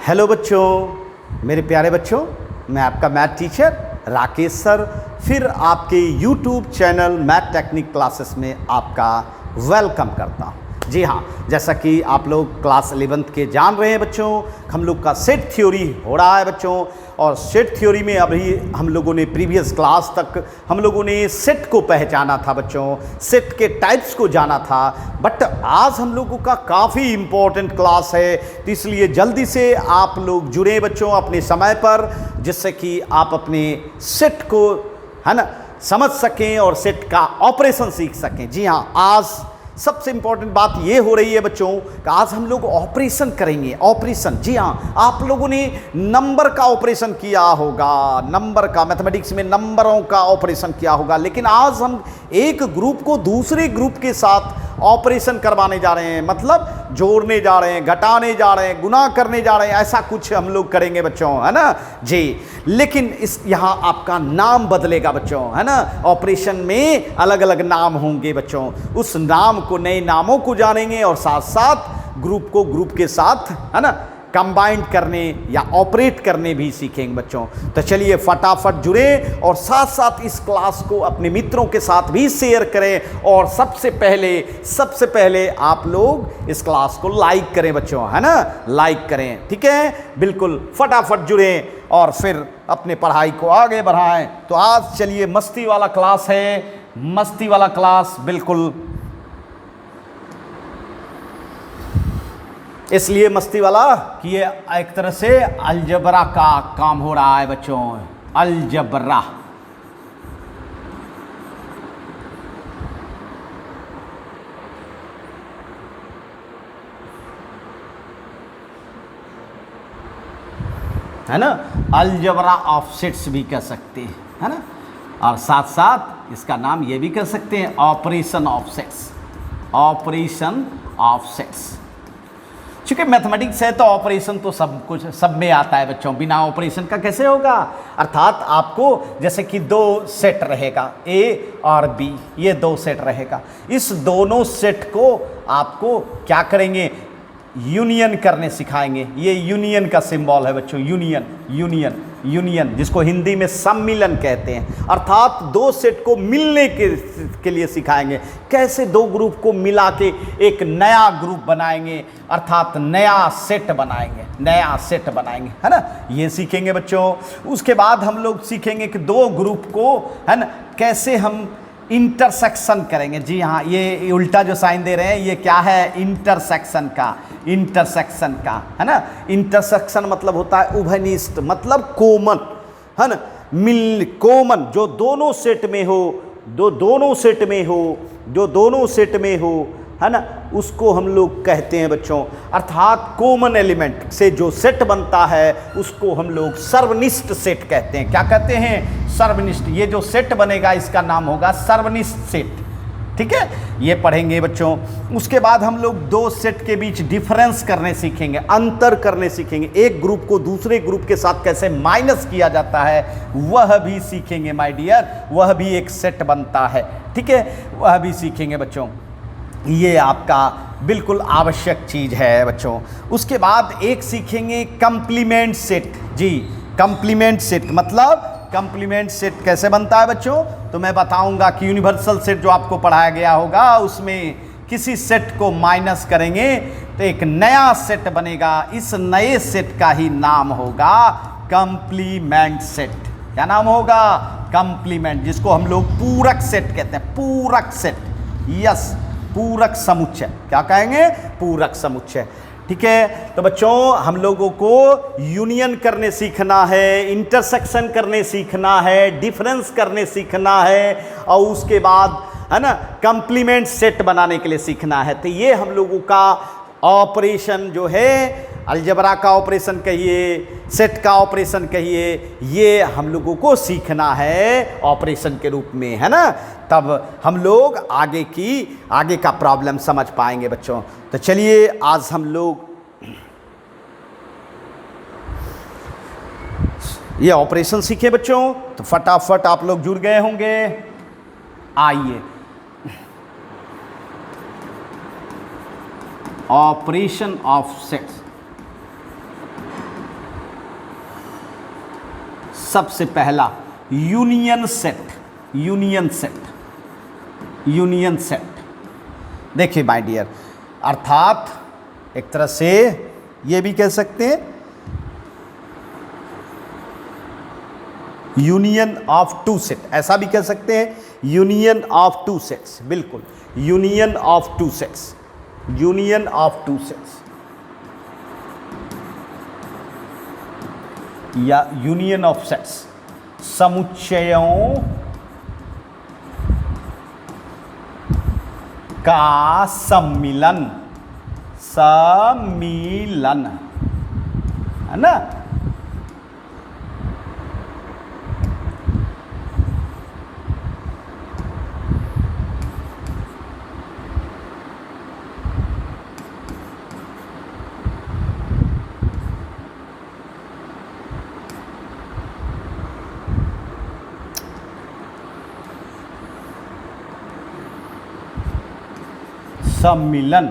Hello बच्चों, मेरे प्यारे बच्चों, मैं आपका मैथ टीचर राकेश सर फिर आपके YouTube channel math technique classes में आपका वेलकम करता हूँ। जी हाँ, जैसा कि आप लोग क्लास 11th के जान रहे हैं बच्चों, हम लोग का सेट थ्योरी हो रहा है बच्चों। और सेट थ्योरी में अभी हम लोगों ने प्रीवियस क्लास तक हम लोगों ने सेट को पहचाना था बच्चों, सेट के टाइप्स को जाना था। बट आज हम लोगों का काफ़ी इम्पोर्टेंट क्लास है, तो इसलिए जल्दी से आप लोग जुड़े बच्चों अपने समय पर, जिससे कि आप अपने सेट को है ना समझ सकें और सेट का ऑपरेशन सीख सकें। जी हाँ, आज सबसे इंपॉर्टेंट बात ये हो रही है बच्चों कि आज हम लोग ऑपरेशन करेंगे। ऑपरेशन, जी हाँ, आप लोगों ने नंबर का ऑपरेशन किया होगा, नंबर का, मैथमेटिक्स में नंबरों का ऑपरेशन किया होगा, लेकिन आज हम एक ग्रुप को दूसरे ग्रुप के साथ ऑपरेशन करवाने जा रहे हैं, मतलब जोड़ने जा रहे हैं, घटाने जा रहे हैं, गुना करने जा रहे हैं, ऐसा कुछ हम लोग करेंगे बच्चों, है ना जी। लेकिन इस यहाँ आपका नाम बदलेगा बच्चों, है ना। ऑपरेशन में अलग अलग नाम होंगे बच्चों, उस नाम को, नए नामों को जानेंगे और साथ साथ ग्रुप को ग्रुप के साथ है ना कंबाइंड करने या ऑपरेट करने भी सीखेंगे बच्चों। तो चलिए फटाफट जुड़े और साथ साथ इस क्लास को अपने मित्रों के साथ भी शेयर करें। और सबसे पहले आप लोग इस क्लास को लाइक करें बच्चों, है ना, लाइक करें, ठीक है, बिल्कुल फटाफट जुड़ें और फिर अपने पढ़ाई को आगे बढ़ाएं। तो आज चलिए मस्ती वाला क्लास है, मस्ती वाला क्लास बिल्कुल इसलिए मस्ती वाला कि ये एक तरह से अलजबरा का काम हो रहा है बच्चों, अलजबरा। है ना, अलजबरा ऑफ सेट्स भी कह सकते हैं, है ना, और साथ साथ इसका नाम ये भी कह सकते हैं operation of sets, operation of sets. चूँकि मैथमेटिक्स है तो ऑपरेशन तो सब कुछ सब में आता है बच्चों, बिना ऑपरेशन का कैसे होगा। अर्थात आपको जैसे कि दो सेट रहेगा, ए और बी, ये दो सेट रहेगा, इस दोनों सेट को आपको क्या करेंगे, यूनियन करने सिखाएंगे। ये यूनियन का सिंबल है बच्चों, यूनियन, यूनियन, यूनियन, जिसको हिंदी में सम्मिलन कहते हैं। अर्थात दो सेट को मिलने के लिए सिखाएंगे, कैसे दो ग्रुप को मिला के एक नया ग्रुप बनाएंगे, अर्थात नया सेट बनाएंगे, नया सेट बनाएंगे, है ना, ये सीखेंगे बच्चों। उसके बाद हम लोग सीखेंगे कि दो ग्रुप को, है ना, कैसे हम इंटरसेक्शन करेंगे। जी हाँ, ये उल्टा जो साइन दे रहे हैं ये क्या है, इंटरसेक्शन का, इंटरसेक्शन का, है ना। इंटरसेक्शन मतलब होता है उभयनिष्ठ, मतलब कॉमन, है ना, मिल कॉमन, जो दोनों सेट में हो, दोनों सेट में हो, जो दोनों सेट में हो, है ना, उसको हम लोग कहते हैं बच्चों। अर्थात कॉमन एलिमेंट से जो सेट बनता है उसको हम लोग सर्वनिष्ठ सेट कहते हैं। क्या कहते हैं, सर्वनिष्ठ। ये जो सेट बनेगा इसका नाम होगा सर्वनिष्ठ सेट, ठीक है, ये पढ़ेंगे बच्चों। उसके बाद हम लोग दो सेट के बीच डिफरेंस करने सीखेंगे, अंतर करने सीखेंगे, एक ग्रुप को दूसरे ग्रुप के साथ कैसे माइनस किया जाता है वह भी सीखेंगे माय डियर, वह भी एक सेट बनता है, ठीक है, वह भी सीखेंगे बच्चों। ये आपका बिल्कुल आवश्यक चीज़ है बच्चों। उसके बाद एक सीखेंगे कंप्लीमेंट सेट। जी, कंप्लीमेंट सेट मतलब कंप्लीमेंट सेट कैसे बनता है बच्चों, तो मैं बताऊंगा कि यूनिवर्सल सेट जो आपको पढ़ाया गया होगा उसमें किसी सेट को माइनस करेंगे तो एक नया सेट बनेगा, इस नए सेट का ही नाम होगा कंप्लीमेंट सेट। क्या नाम होगा, कंप्लीमेंट, जिसको हम लोग पूरक सेट कहते हैं, पूरक सेट, यस, पूरक समुच्चय, क्या कहेंगे, पूरक समुच्चय, ठीक है। तो बच्चों हम लोगों को यूनियन करने सीखना है, इंटरसेक्शन करने सीखना है, डिफरेंस करने सीखना है, और उसके बाद है ना कंप्लीमेंट सेट बनाने के लिए सीखना है। तो ये हम लोगों का ऑपरेशन जो है, अलजबरा का ऑपरेशन कहिए, सेट का ऑपरेशन कहिए, ये हम लोगों को सीखना है ऑपरेशन के रूप में, है ना, तब हम लोग आगे का प्रॉब्लम समझ पाएंगे बच्चों। तो चलिए आज हम लोग ये ऑपरेशन सीखे बच्चों। तो फटाफट आप लोग जुड़ गए होंगे, आइए ऑपरेशन ऑफ सेट्स। सबसे पहला union set, union set, union set. देखिए माय डियर, अर्थात एक तरह से ये भी कह सकते हैं यूनियन ऑफ टू सेट, ऐसा भी कह सकते हैं यूनियन ऑफ टू सेट्स, बिल्कुल union of two sets, union of two sets या यूनियन ऑफ सेट्स, समुच्चयों का सम्मिलन, सम्मिलन है ना। सम्मिलन,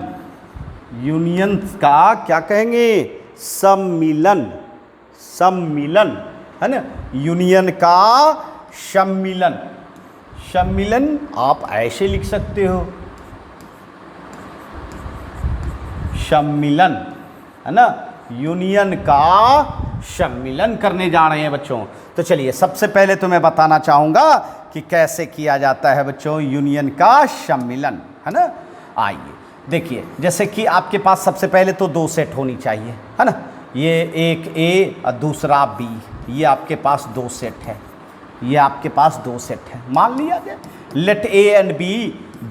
यूनियन का क्या कहेंगे, सम्मिलन, सम्मिलन है ना, यूनियन का सम्मिलन। सम्मिलन आप ऐसे लिख सकते हो, सम्मिलन है ना, यूनियन का सम्मिलन करने जा रहे हैं बच्चों। तो चलिए सबसे पहले तो मैं बताना चाहूँगा कि कैसे किया जाता है बच्चों यूनियन का सम्मिलन, है ना। आइए देखिए, जैसे कि आपके पास सबसे पहले तो दो सेट होनी चाहिए, है ना। ये एक ए और दूसरा बी, ये आपके पास दो सेट है, ये आपके पास दो सेट है, मान लिया जाए। Let A and B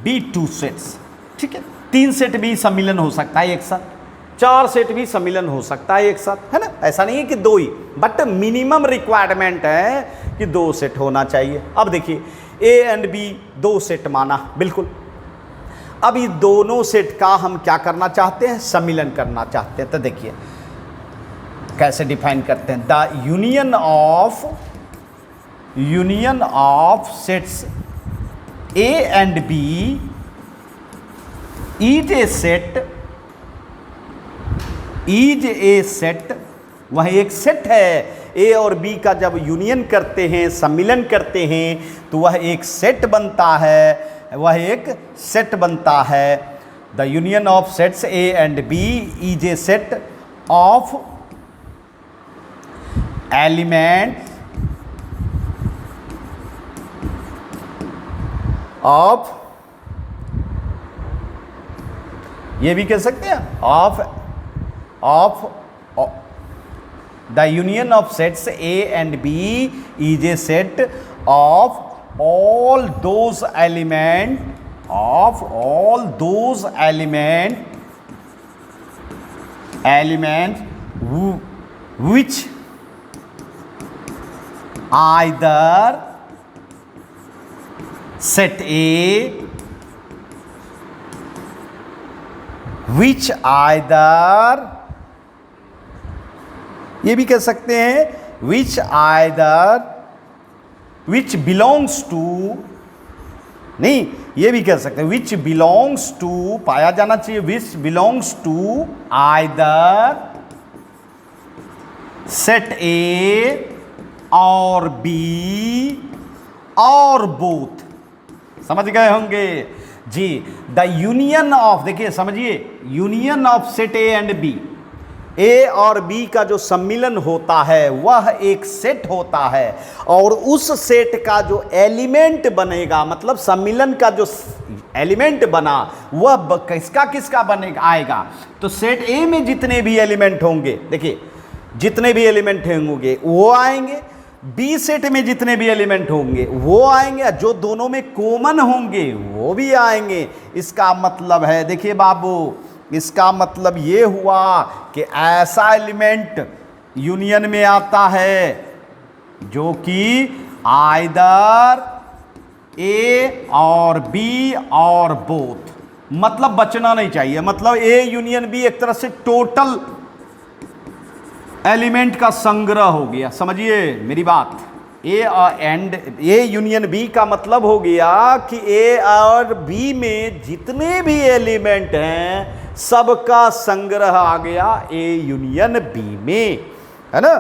be two sets, ठीक है। तीन सेट भी सम्मिलन हो सकता है एक साथ, चार सेट भी सम्मिलन हो सकता है एक साथ, है ना। ऐसा नहीं है कि दो ही, बट मिनिमम रिक्वायरमेंट है कि दो सेट होना चाहिए। अब देखिए ए एंड बी दो सेट माना, बिल्कुल। अब ये दोनों सेट का हम क्या करना चाहते हैं, सम्मिलन करना चाहते हैं। तो देखिए कैसे डिफाइन करते हैं, the union of sets A and B is a set, वह एक सेट है। ए और बी का जब यूनियन करते हैं, सम्मिलन करते हैं, तो वह एक सेट बनता है, वह एक सेट बनता है। The union of sets A and B is a set of element of, ये भी कह सकते हैं of the union of sets A and B is a set of all those element which either set A, which either, ये भी कह सकते हैं which belongs to, नहीं ये भी कह सकते हैं which belongs to, पाया जाना चाहिए which belongs to either set A और B और both। समझ गए होंगे जी। द यूनियन ऑफ, देखिए समझिए, union of set A and B, A और बी का जो सम्मिलन होता है वह एक सेट होता है, और उस सेट का जो एलिमेंट बनेगा, मतलब सम्मिलन का जो एलिमेंट बना वह किसका बनेगा, आएगा। तो सेट ए में जितने भी एलिमेंट होंगे, देखिए जितने भी एलिमेंट होंगे वो आएंगे, बी सेट में जितने भी एलिमेंट होंगे वो आएंगे, जो दोनों में कॉमन होंगे वो भी आएंगे। इसका मतलब है, देखिए बाबू, इसका मतलब ये हुआ कि ऐसा एलिमेंट यूनियन में आता है जो कि आइदर ए और बी और बोथ, मतलब बचना नहीं चाहिए। मतलब ए यूनियन बी एक तरह से टोटल एलिमेंट का संग्रह हो गया, समझिए मेरी बात। ए यूनियन बी का मतलब हो गया कि ए और बी में जितने भी एलिमेंट हैं सबका संग्रह आ गया ए यूनियन बी में, है ना,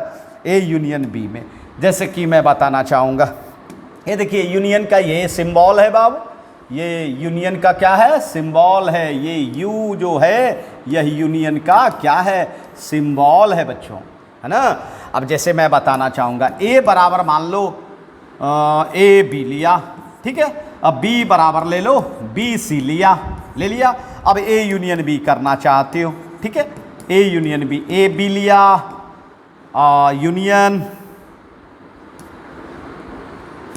ए यूनियन बी में। जैसे कि मैं बताना चाहूँगा, ये देखिए यूनियन का ये सिंबल है बाबू, ये यूनियन का क्या है, सिंबल है। ये यू जो है यह यूनियन का क्या है, सिंबल है बच्चों, है ना। अब जैसे मैं बताना चाहूँगा ए बराबर मान लो ए बी लिया, ठीक है। अब बी बराबर ले लो बी सी लिया, ले लिया। अब ए यूनियन बी करना चाहते हो, ठीक है। A union B, A B लिया,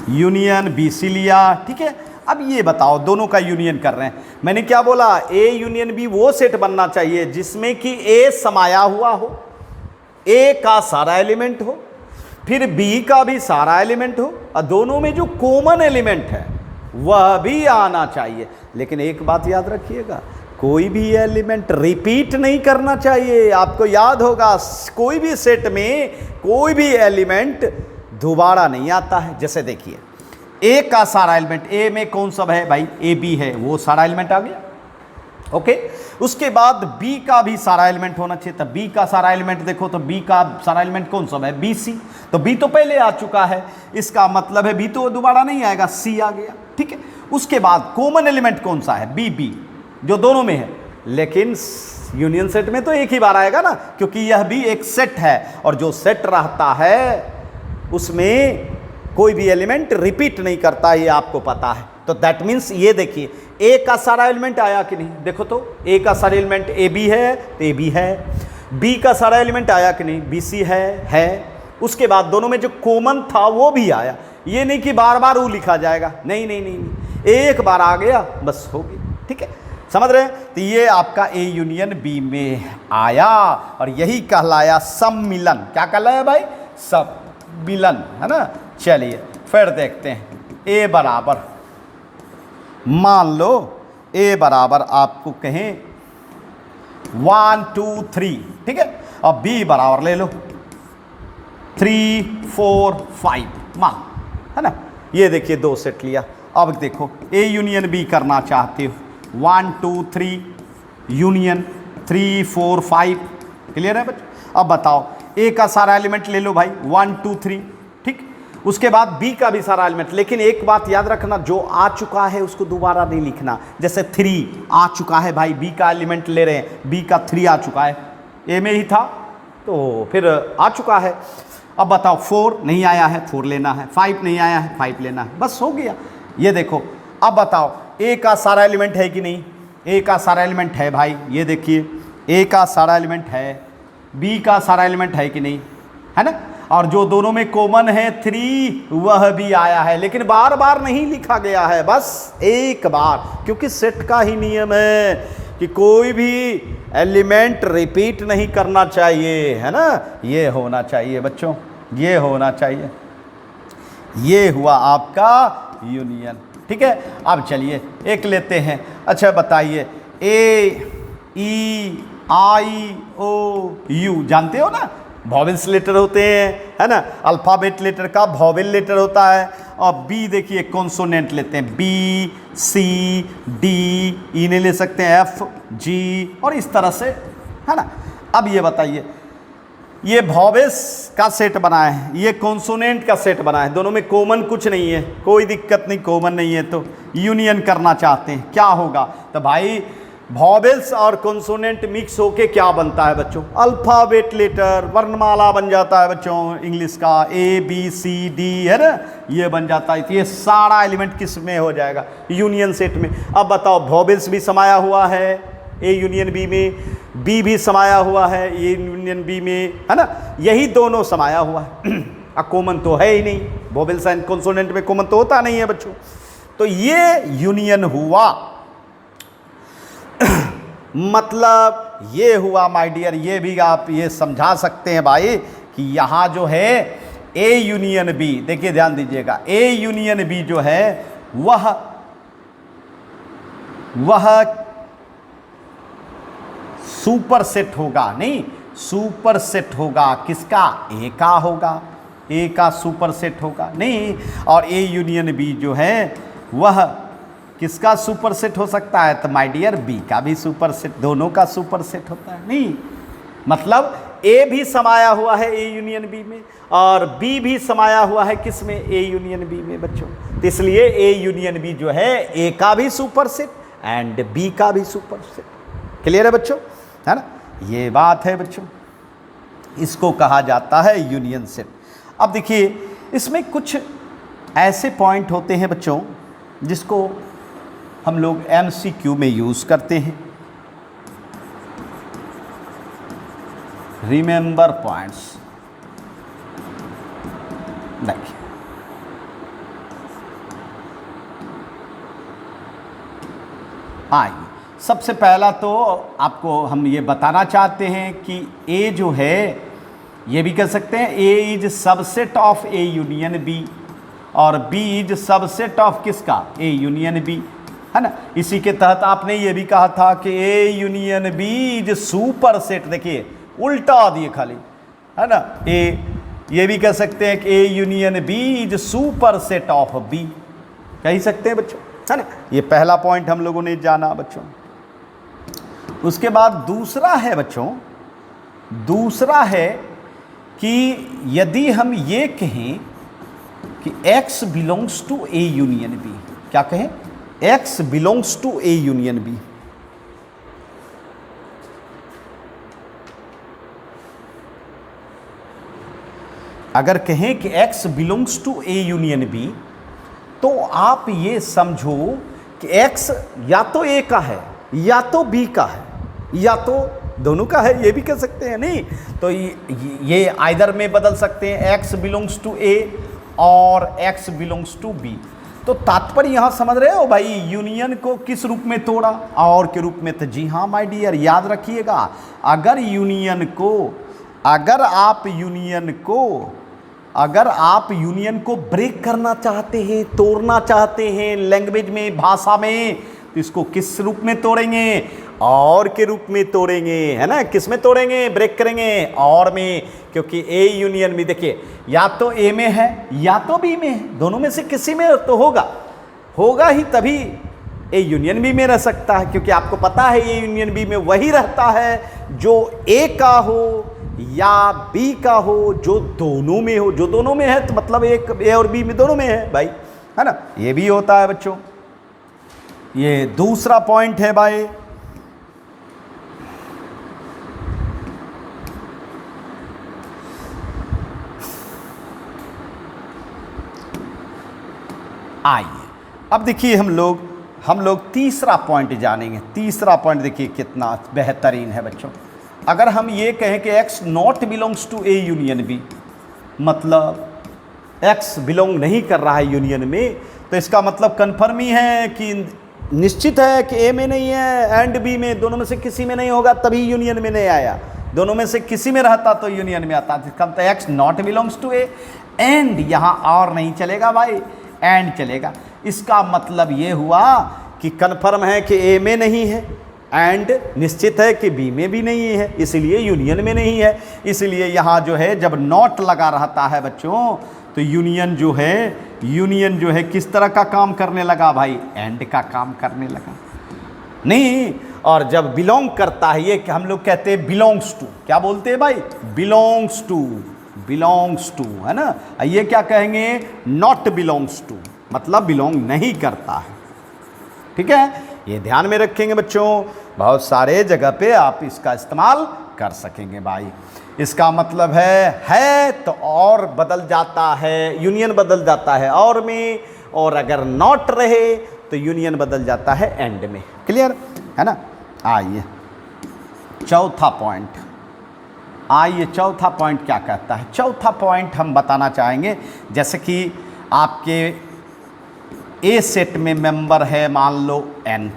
यूनियन बी सी लिया, ठीक है। अब ये बताओ दोनों का यूनियन कर रहे हैं, मैंने क्या बोला, ए यूनियन बी वो सेट बनना चाहिए जिसमें कि ए समाया हुआ हो, ए का सारा एलिमेंट हो, फिर बी का भी सारा एलिमेंट हो, और दोनों में जो कॉमन एलिमेंट है वह भी आना चाहिए। लेकिन एक बात याद रखिएगा, कोई भी एलिमेंट रिपीट नहीं करना चाहिए। आपको याद होगा कोई भी सेट में कोई भी एलिमेंट दोबारा नहीं आता है। जैसे देखिए ए का सारा एलिमेंट, ए में कौन सा है भाई, ए बी है, वो सारा एलिमेंट आ गया, ओके। उसके बाद बी का भी सारा एलिमेंट होना चाहिए, तब बी का सारा एलिमेंट देखो तो बी का सारा एलिमेंट कौन सा है, बी सी, तो बी तो पहले आ चुका है, इसका मतलब है बी तो दोबारा नहीं आएगा, सी आ गया, ठीक है। उसके बाद कॉमन एलिमेंट कौन सा है, बी बी, जो दोनों में है, लेकिन यूनियन सेट में तो एक ही बार आएगा ना, क्योंकि यह भी एक सेट है, और जो सेट रहता है उसमें कोई भी एलिमेंट रिपीट नहीं करता, ये आपको पता है। तो दैट मीन्स ये देखिए ए का सारा एलिमेंट आया कि नहीं, देखो तो ए का सारा एलिमेंट ए बी है तो ए बी है, बी का सारा एलिमेंट आया कि नहीं, बी सी है। उसके बाद दोनों में जो कॉमन था वो भी आया, ये नहीं कि बार बार वो लिखा जाएगा, नहीं नहीं नहीं, नहीं। एक बार आ गया बस हो गया, ठीक है, समझ रहे हैं। तो ये आपका ए यूनियन बी में आया, और यही कहलाया सम्मिलन। क्या कहलाया भाई, सम्मिलन, है ना। चलिए फिर देखते हैं, ए बराबर मान लो ए बराबर आपको कहें 1 2 3, ठीक है। अब बी बराबर ले लो 3 4 5 मान, है ना। ये देखिए दो सेट लिया। अब देखो ए यूनियन बी करना चाहते हो, 1 2 3 यूनियन 3 4 5, क्लियर है बच्चों। अब बताओ ए का सारा एलिमेंट ले लो भाई 1 2 3, ठीक। उसके बाद बी का भी सारा एलिमेंट, लेकिन एक बात याद रखना, जो आ चुका है उसको दोबारा नहीं लिखना। जैसे 3 आ चुका है भाई, बी का एलिमेंट ले रहे हैं, बी का 3 आ चुका है, ए में ही था तो फिर आ चुका है। अब बताओ 4 नहीं आया है, 4 लेना है, 5 नहीं आया है, 5 लेना है, बस हो गया। ये देखो अब बताओ ए का सारा एलिमेंट है कि नहीं, ए का सारा एलिमेंट है भाई, ये देखिए ए का सारा एलिमेंट है, बी का सारा एलिमेंट है कि नहीं, है ना। और जो दोनों में कॉमन है 3 वह भी आया है, लेकिन बार बार नहीं लिखा गया है, बस एक बार, क्योंकि सेट का ही नियम है कि कोई भी एलिमेंट रिपीट नहीं करना चाहिए, है ना। ये होना चाहिए बच्चों, ये होना चाहिए। ये हुआ आपका यूनियन, ठीक है। अब चलिए एक लेते हैं। अच्छा बताइए ए ई आई ओ यू, जानते हो ना वॉवेल्स लेटर होते हैं, है ना। अल्फ़ाबेट लेटर का वॉवेल लेटर होता है। और बी देखिए कॉन्सोनेंट लेते हैं, बी सी डी, ई ने ले सकते हैं एफ जी, और इस तरह से, है ना। अब ये बताइए ये वॉवेल्स का सेट बना है, ये कॉन्सोनेंट का सेट बना है, दोनों में कॉमन कुछ नहीं है, कोई दिक्कत नहीं, कॉमन नहीं है, तो यूनियन करना चाहते हैं, क्या होगा। तो भाई वॉवेल्स और कॉन्सोनेंट मिक्स होके क्या बनता है बच्चों, अल्फ़ाबेट लेटर, वर्णमाला बन जाता है बच्चों इंग्लिश का, ए बी सी डी, है ना, ये बन जाता है। तो ये सारा एलिमेंट किस में हो जाएगा, यूनियन सेट में। अब बताओ वॉवेल्स भी समाया हुआ है ए यूनियन बी में, बी भी समाया हुआ है ए यूनियन बी में, है ना, यही दोनों समाया हुआ है। अब कॉमन तो है ही नहीं, वॉवेल्स एंड कॉन्सोनेंट में कॉमन तो होता नहीं है बच्चों। तो ये यूनियन हुआ, मतलब ये हुआ माय डियर। ये भी आप ये समझा सकते हैं भाई कि यहाँ जो है ए यूनियन बी, देखिए ध्यान दीजिएगा, ए यूनियन बी जो है वह सुपर सेट होगा, नहीं सुपर सेट होगा किसका, ए का होगा, ए का सुपर सेट होगा, नहीं। और ए यूनियन बी जो है वह किसका सुपर सेट हो सकता है, तो माय डियर बी का भी सुपर सेट, दोनों का सुपर सेट होता है, नहीं। मतलब ए भी समाया हुआ है ए यूनियन बी में, और बी भी समाया हुआ है किस में, ए यूनियन बी में बच्चों। तो इसलिए ए यूनियन बी जो है ए का भी सुपरसेट एंड बी का भी सुपरसेट। क्लियर है बच्चों, है ना, ये बात है बच्चों, इसको कहा जाता है यूनियन सेट। अब देखिए इसमें कुछ ऐसे पॉइंट होते हैं बच्चों जिसको हम लोग एमसीक्यू में यूज़ करते हैं। रिमेंबर पॉइंट्स, देखिए आइए, सबसे पहला तो आपको हम ये बताना चाहते हैं कि ए जो है ये भी कह सकते हैं A is subset of A union B, और बी इज सबसेट ऑफ किसका, ए यूनियन बी, है ना। इसी के तहत आपने ये भी कहा था कि A union B is superset, देखिए उल्टा दिए खाली, है ना। ए ये भी कह सकते हैं कि A union B is superset of B, कह ही सकते हैं बच्चों, है ना। ये पहला पॉइंट हम लोगों ने जाना बच्चों। उसके बाद दूसरा है बच्चों, दूसरा है कि यदि हम ये कहें कि x belongs to A union B, क्या कहें, x belongs to A union B, अगर कहें कि x belongs to A union B, तो आप ये समझो कि x या तो a का है या तो b का है या तो दोनों का है, ये भी कह सकते हैं, नहीं तो ये आइदर में बदल सकते हैं, x बिलोंग्स टू a और x बिलोंग्स टू b। तो तात्पर्य यहाँ समझ रहे हो भाई, यूनियन को किस रूप में तोड़ा, और के रूप में। तो जी हाँ माय डियर, याद रखिएगा, अगर आप यूनियन को ब्रेक करना चाहते हैं, तोड़ना चाहते हैं लैंग्वेज में, भाषा में, तो इसको किस रूप में तोड़ेंगे, और के रूप में तोड़ेंगे, है ना। किस में तोड़ेंगे, ब्रेक करेंगे, और में, क्योंकि ए यूनियन भी देखिए या तो ए में है या तो बी में है, दोनों में से किसी में तो होगा ही, तभी ए यूनियन बी में रह सकता है, क्योंकि आपको पता है ए यूनियन बी में वही रहता है जो ए का हो या बी का हो, जो दोनों में हो। जो दोनों में है तो मतलब एक ए और बी में दोनों में है भाई, है ना, ये भी होता है बच्चों। ये दूसरा पॉइंट है भाई। आइए अब देखिए हम लोग तीसरा पॉइंट जानेंगे। तीसरा पॉइंट देखिए कितना बेहतरीन है बच्चों। अगर हम ये कहें कि x not belongs to A union B, मतलब x बिलोंग नहीं कर रहा है यूनियन में, तो इसका मतलब कन्फर्म ही है कि निश्चित है कि ए में नहीं है एंड बी में, दोनों में से किसी में नहीं होगा, तभी यूनियन में नहीं आया। दोनों में से किसी में रहता तो यूनियन में आता। इसका मतलब x not belongs to A, and यहाँ और नहीं चलेगा भाई, एंड चलेगा। इसका मतलब ये हुआ कि कन्फर्म है कि ए में नहीं है, एंड निश्चित है कि बी में भी नहीं है, इसलिए यूनियन में नहीं है। इसलिए यहाँ जो है जब नॉट लगा रहता है बच्चों, तो यूनियन जो है किस तरह का काम करने लगा भाई, एंड का काम करने लगा नहीं। और जब बिलोंग करता है, ये हम लोग कहते हैं बिलोंग्स टू, क्या बोलते हैं भाई, बिलोंग्स टू, है ना। ये क्या कहेंगे, नॉट बिलोंग्स टू, मतलब बिलोंग नहीं करता है। ठीक है, ये ध्यान में रखेंगे बच्चों, बहुत सारे जगह पे आप इसका इस्तेमाल कर सकेंगे भाई। इसका मतलब है तो और बदल जाता है, यूनियन बदल जाता है और में, और अगर नॉट रहे तो यूनियन बदल जाता है एंड में। क्लियर है ना। आइए चौथा पॉइंट क्या कहता है। चौथा पॉइंट हम बताना चाहेंगे, जैसे कि आपके ए सेट में मेंबर है मान लो n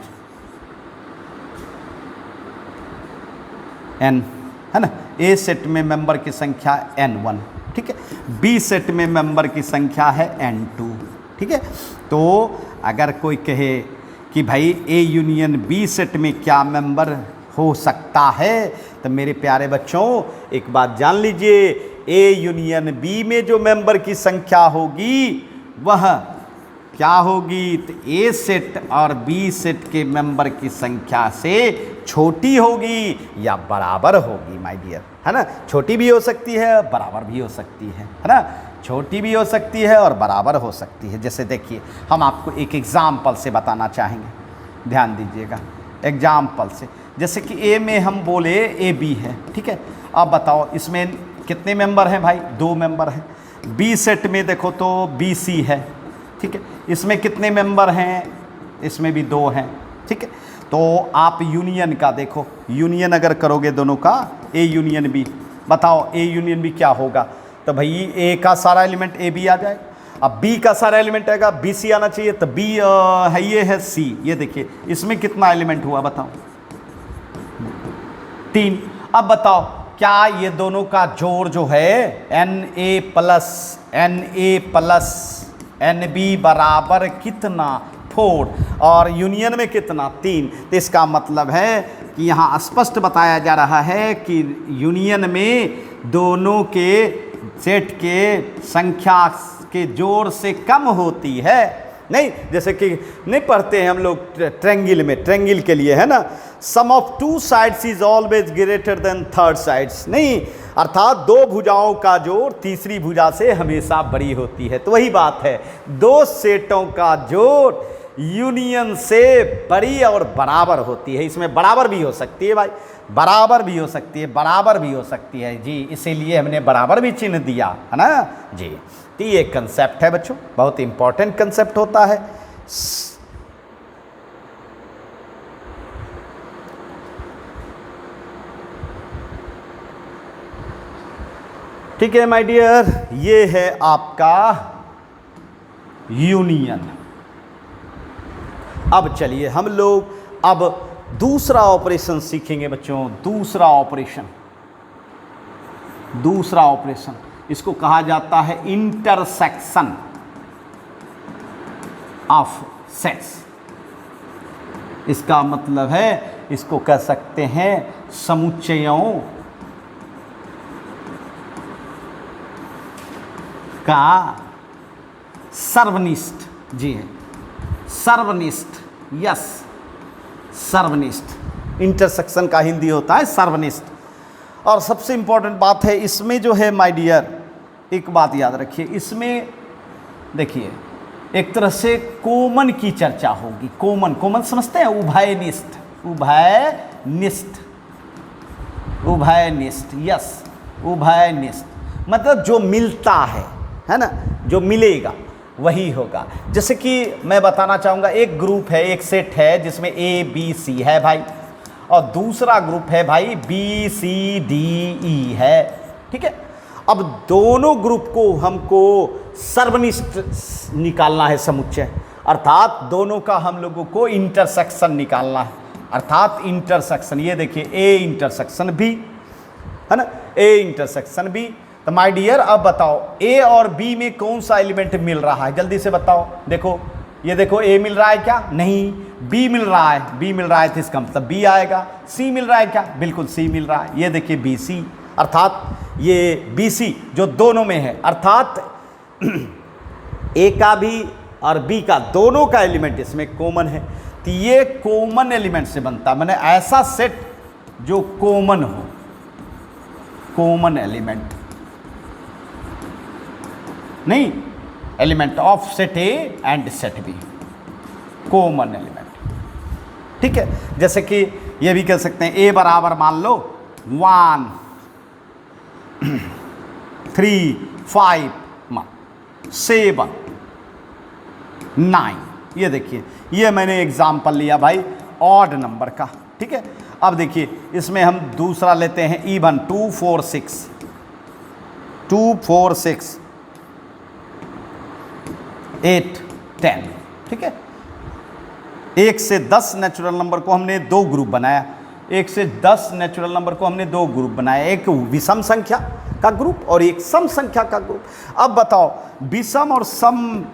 है ना, ए सेट में मेंबर की संख्या n1, ठीक है। बी सेट में मेंबर की संख्या है n2, ठीक है। तो अगर कोई कहे कि भाई ए यूनियन बी सेट में क्या मेंबर हो सकता है, तो मेरे प्यारे बच्चों एक बात जान लीजिए, ए यूनियन बी में जो मेंबर की संख्या होगी वह क्या होगी? तो ए सेट और बी सेट के मेंबर की संख्या से छोटी होगी या बराबर होगी माय डियर, है ना। छोटी भी हो सकती है, बराबर भी हो सकती है ना। छोटी भी हो सकती है और बराबर हो सकती है। जैसे देखिए, हम आपको एक एग्जाम्पल से बताना चाहेंगे, ध्यान दीजिएगा एग्जाम्पल से। जैसे कि ए में हम बोले ए बी है, ठीक है। अब बताओ इसमें कितने मेंबर हैं भाई? 2 मेंबर हैं। बी सेट में देखो तो बी सी है, ठीक है। इसमें कितने मेंबर हैं? इसमें भी 2 हैं, ठीक है। तो आप यूनियन का देखो, यूनियन अगर करोगे दोनों का, ए यूनियन बी, बताओ ए यूनियन बी क्या होगा? तो भाई ए का सारा एलिमेंट ए बी आ जाएगा। अब बी का सारा एलिमेंट आएगा, बी सी आना चाहिए, तो बी है, ये है सी। ये देखिए इसमें कितना एलिमेंट हुआ बताओ? 3। अब बताओ क्या ये दोनों का जोड़ जो है n A plus n B बराबर कितना? 4। और यूनियन में कितना? 3। तो इसका मतलब है कि यहाँ स्पष्ट बताया जा रहा है कि यूनियन में दोनों के सेट के संख्या के जोड़ से कम होती है। नहीं, जैसे कि नहीं पढ़ते हैं हम लोग ट्रेंगल में, ट्रेंगल के लिए है ना, sum of 2 sides is always greater than 3rd sides. नहीं, अर्थात 2 भुजाओं का जोड़ तीसरी भुजा से हमेशा बड़ी होती है। तो वही बात है, 2 सेटों का जोड़ यूनियन से बड़ी और बराबर होती है। इसमें बराबर भी हो सकती है भाई, बराबर भी हो सकती है, बराबर भी हो सकती है जी, इसीलिए हमने बराबर भी चिन्ह दिया है ना जी। तो ये कंसेप्ट है बच्चों, बहुत इंपॉर्टेंट कंसेप्ट होता है। ठीक है माय डियर, ये है आपका यूनियन। अब चलिए हम लोग अब दूसरा ऑपरेशन सीखेंगे बच्चों। दूसरा ऑपरेशन इसको कहा जाता है इंटरसेक्शन ऑफ सेट्स। इसका मतलब है, इसको कह सकते हैं समुच्चयों का सर्वनिष्ठ। जी है, सर्वनिष्ठ, यस, सर्वनिष्ठ। इंटरसेक्शन का हिंदी होता है सर्वनिष्ठ। और सबसे इंपॉर्टेंट बात है इसमें जो है माय डियर, एक बात याद रखिए, इसमें देखिए एक तरह से कोमन की चर्चा होगी। कोमन समझते हैं? उभयनिष्ठ, यस, उभयनिष्ठ मतलब जो मिलता है ना, जो मिलेगा वही होगा। जैसे कि मैं बताना चाहूँगा, एक ग्रुप है, एक सेट है जिसमें ए बी सी है भाई, और दूसरा ग्रुप है भाई बी सी डी ई है, ठीक है। अब दोनों ग्रुप को हमको सर्वनिष्ठ निकालना है समुच्चय, अर्थात दोनों का हम लोगों को इंटरसेक्शन निकालना है, अर्थात इंटरसेक्शन। ये देखिए ए इंटरसेक्शन बी है ना, ए इंटरसेक्शन बी। तो माय डियर अब बताओ ए और बी में कौन सा एलिमेंट मिल रहा है? जल्दी से बताओ। देखो ये देखो, ए मिल रहा है क्या? नहीं, बी मिल रहा है। बी मिल रहा है तो इसका मतलब बी आएगा। सी मिल रहा है क्या? बिल्कुल सी मिल रहा है। ये देखिए बी सी, अर्थात ये बी सी जो दोनों में है, अर्थात ए का भी और बी का दोनों का एलिमेंट इसमें कॉमन है। तो ये कॉमन एलिमेंट से बनता है, मैंने ऐसा सेट जो कॉमन हो, कॉमन एलिमेंट नहीं, element of set A and set B, common element, ठीक है। जैसे कि ये भी कह सकते हैं ए बराबर मान लो 1 3 5 7 9। ये देखिए, ये मैंने एग्जाम्पल लिया भाई ऑड नंबर का, ठीक है। अब देखिए इसमें हम दूसरा लेते हैं इवन 2 4 6 8 10, ठीक है। 1 से 10 नेचुरल नंबर को हमने 2 ग्रुप बनाया, 1 से 10 नेचुरल नंबर को हमने 2 ग्रुप बनाया, एक विषम संख्या का ग्रुप और एक सम संख्या का ग्रुप। अब बताओ विषम और सम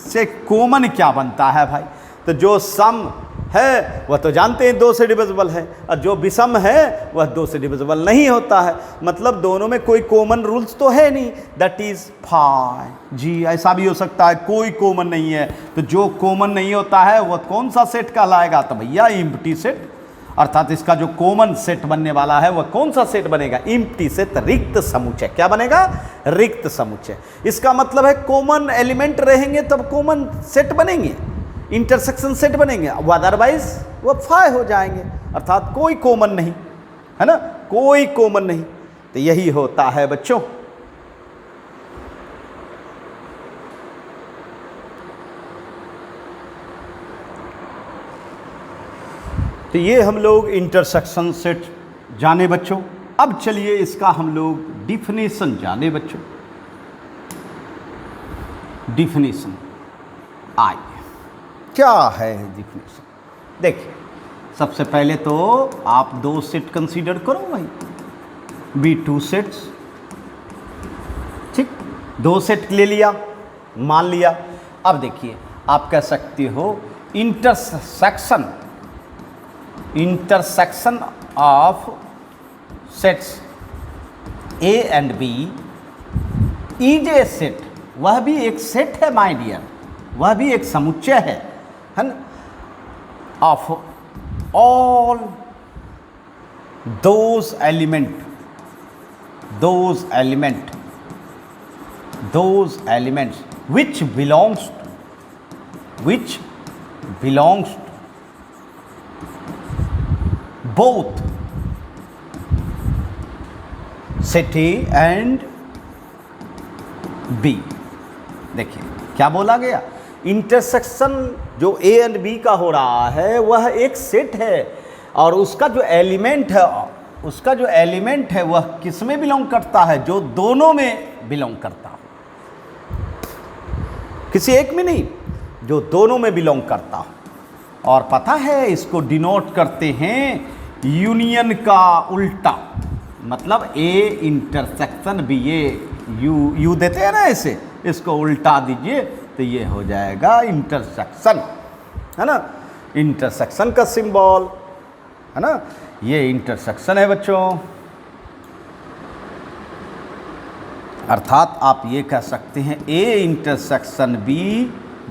से कॉमन क्या बनता है भाई? तो जो सम है वह तो जानते हैं 2 से डिविजिबल है, और जो विषम है वह 2 से डिविजिबल नहीं होता है। मतलब दोनों में कोई कॉमन रूल्स तो है नहीं, दैट इज 5। जी ऐसा भी हो सकता है कोई कॉमन नहीं है, तो जो कॉमन नहीं होता है वह कौन सा सेट कहलाएगा? तो भैया एम्प्टी सेट। अर्थात इसका जो कॉमन सेट बनने वाला है वह कौन सा सेट बनेगा? एम्प्टी सेट, रिक्त समुच्चय। क्या बनेगा? रिक्त समुच्चय। इसका मतलब है कॉमन एलिमेंट रहेंगे तब कॉमन सेट बनेंगे, इंटरसेक्शन सेट बनेंगे, अदरवाइज वो फाय हो जाएंगे। अर्थात कोई कॉमन नहीं है ना, कोई कॉमन नहीं। तो यही होता है बच्चों। तो ये हम लोग इंटरसेक्शन सेट जाने बच्चों। अब चलिए इसका हम लोग डिफिनेशन जाने बच्चों। डिफिनेशन आइए, क्या है डिफिनेशन? देखिए सबसे पहले तो आप 2 सेट कंसीडर करो भाई, B2 सेट्स। ठीक, 2 सेट ले लिया, मान लिया। अब देखिए आप कह सकते हो intersection of sets A and B is a set. वह भी एक सेट है माय डियर, वह भी एक समुच्चय है ना, of all those elements which belongs both set A and B। देखिए क्या बोला गया? इंटरसेक्शन जो A एंड B का हो रहा है वह एक सेट है, और उसका जो एलिमेंट है वह किस में बिलोंग करता है? जो दोनों में बिलोंग करता हो, किसी एक में नहीं, जो दोनों में बिलोंग करता हो। और पता है इसको डिनोट करते हैं यूनियन का उल्टा, मतलब A इंटरसेक्शन B, ये यू देते हैं ना ऐसे, इसको उल्टा दीजिए तो ये हो जाएगा इंटरसेक्शन, है ना। इंटरसेक्शन का सिंबल है ना, ये इंटरसेक्शन है बच्चों। अर्थात आप ये कह सकते हैं A इंटरसेक्शन B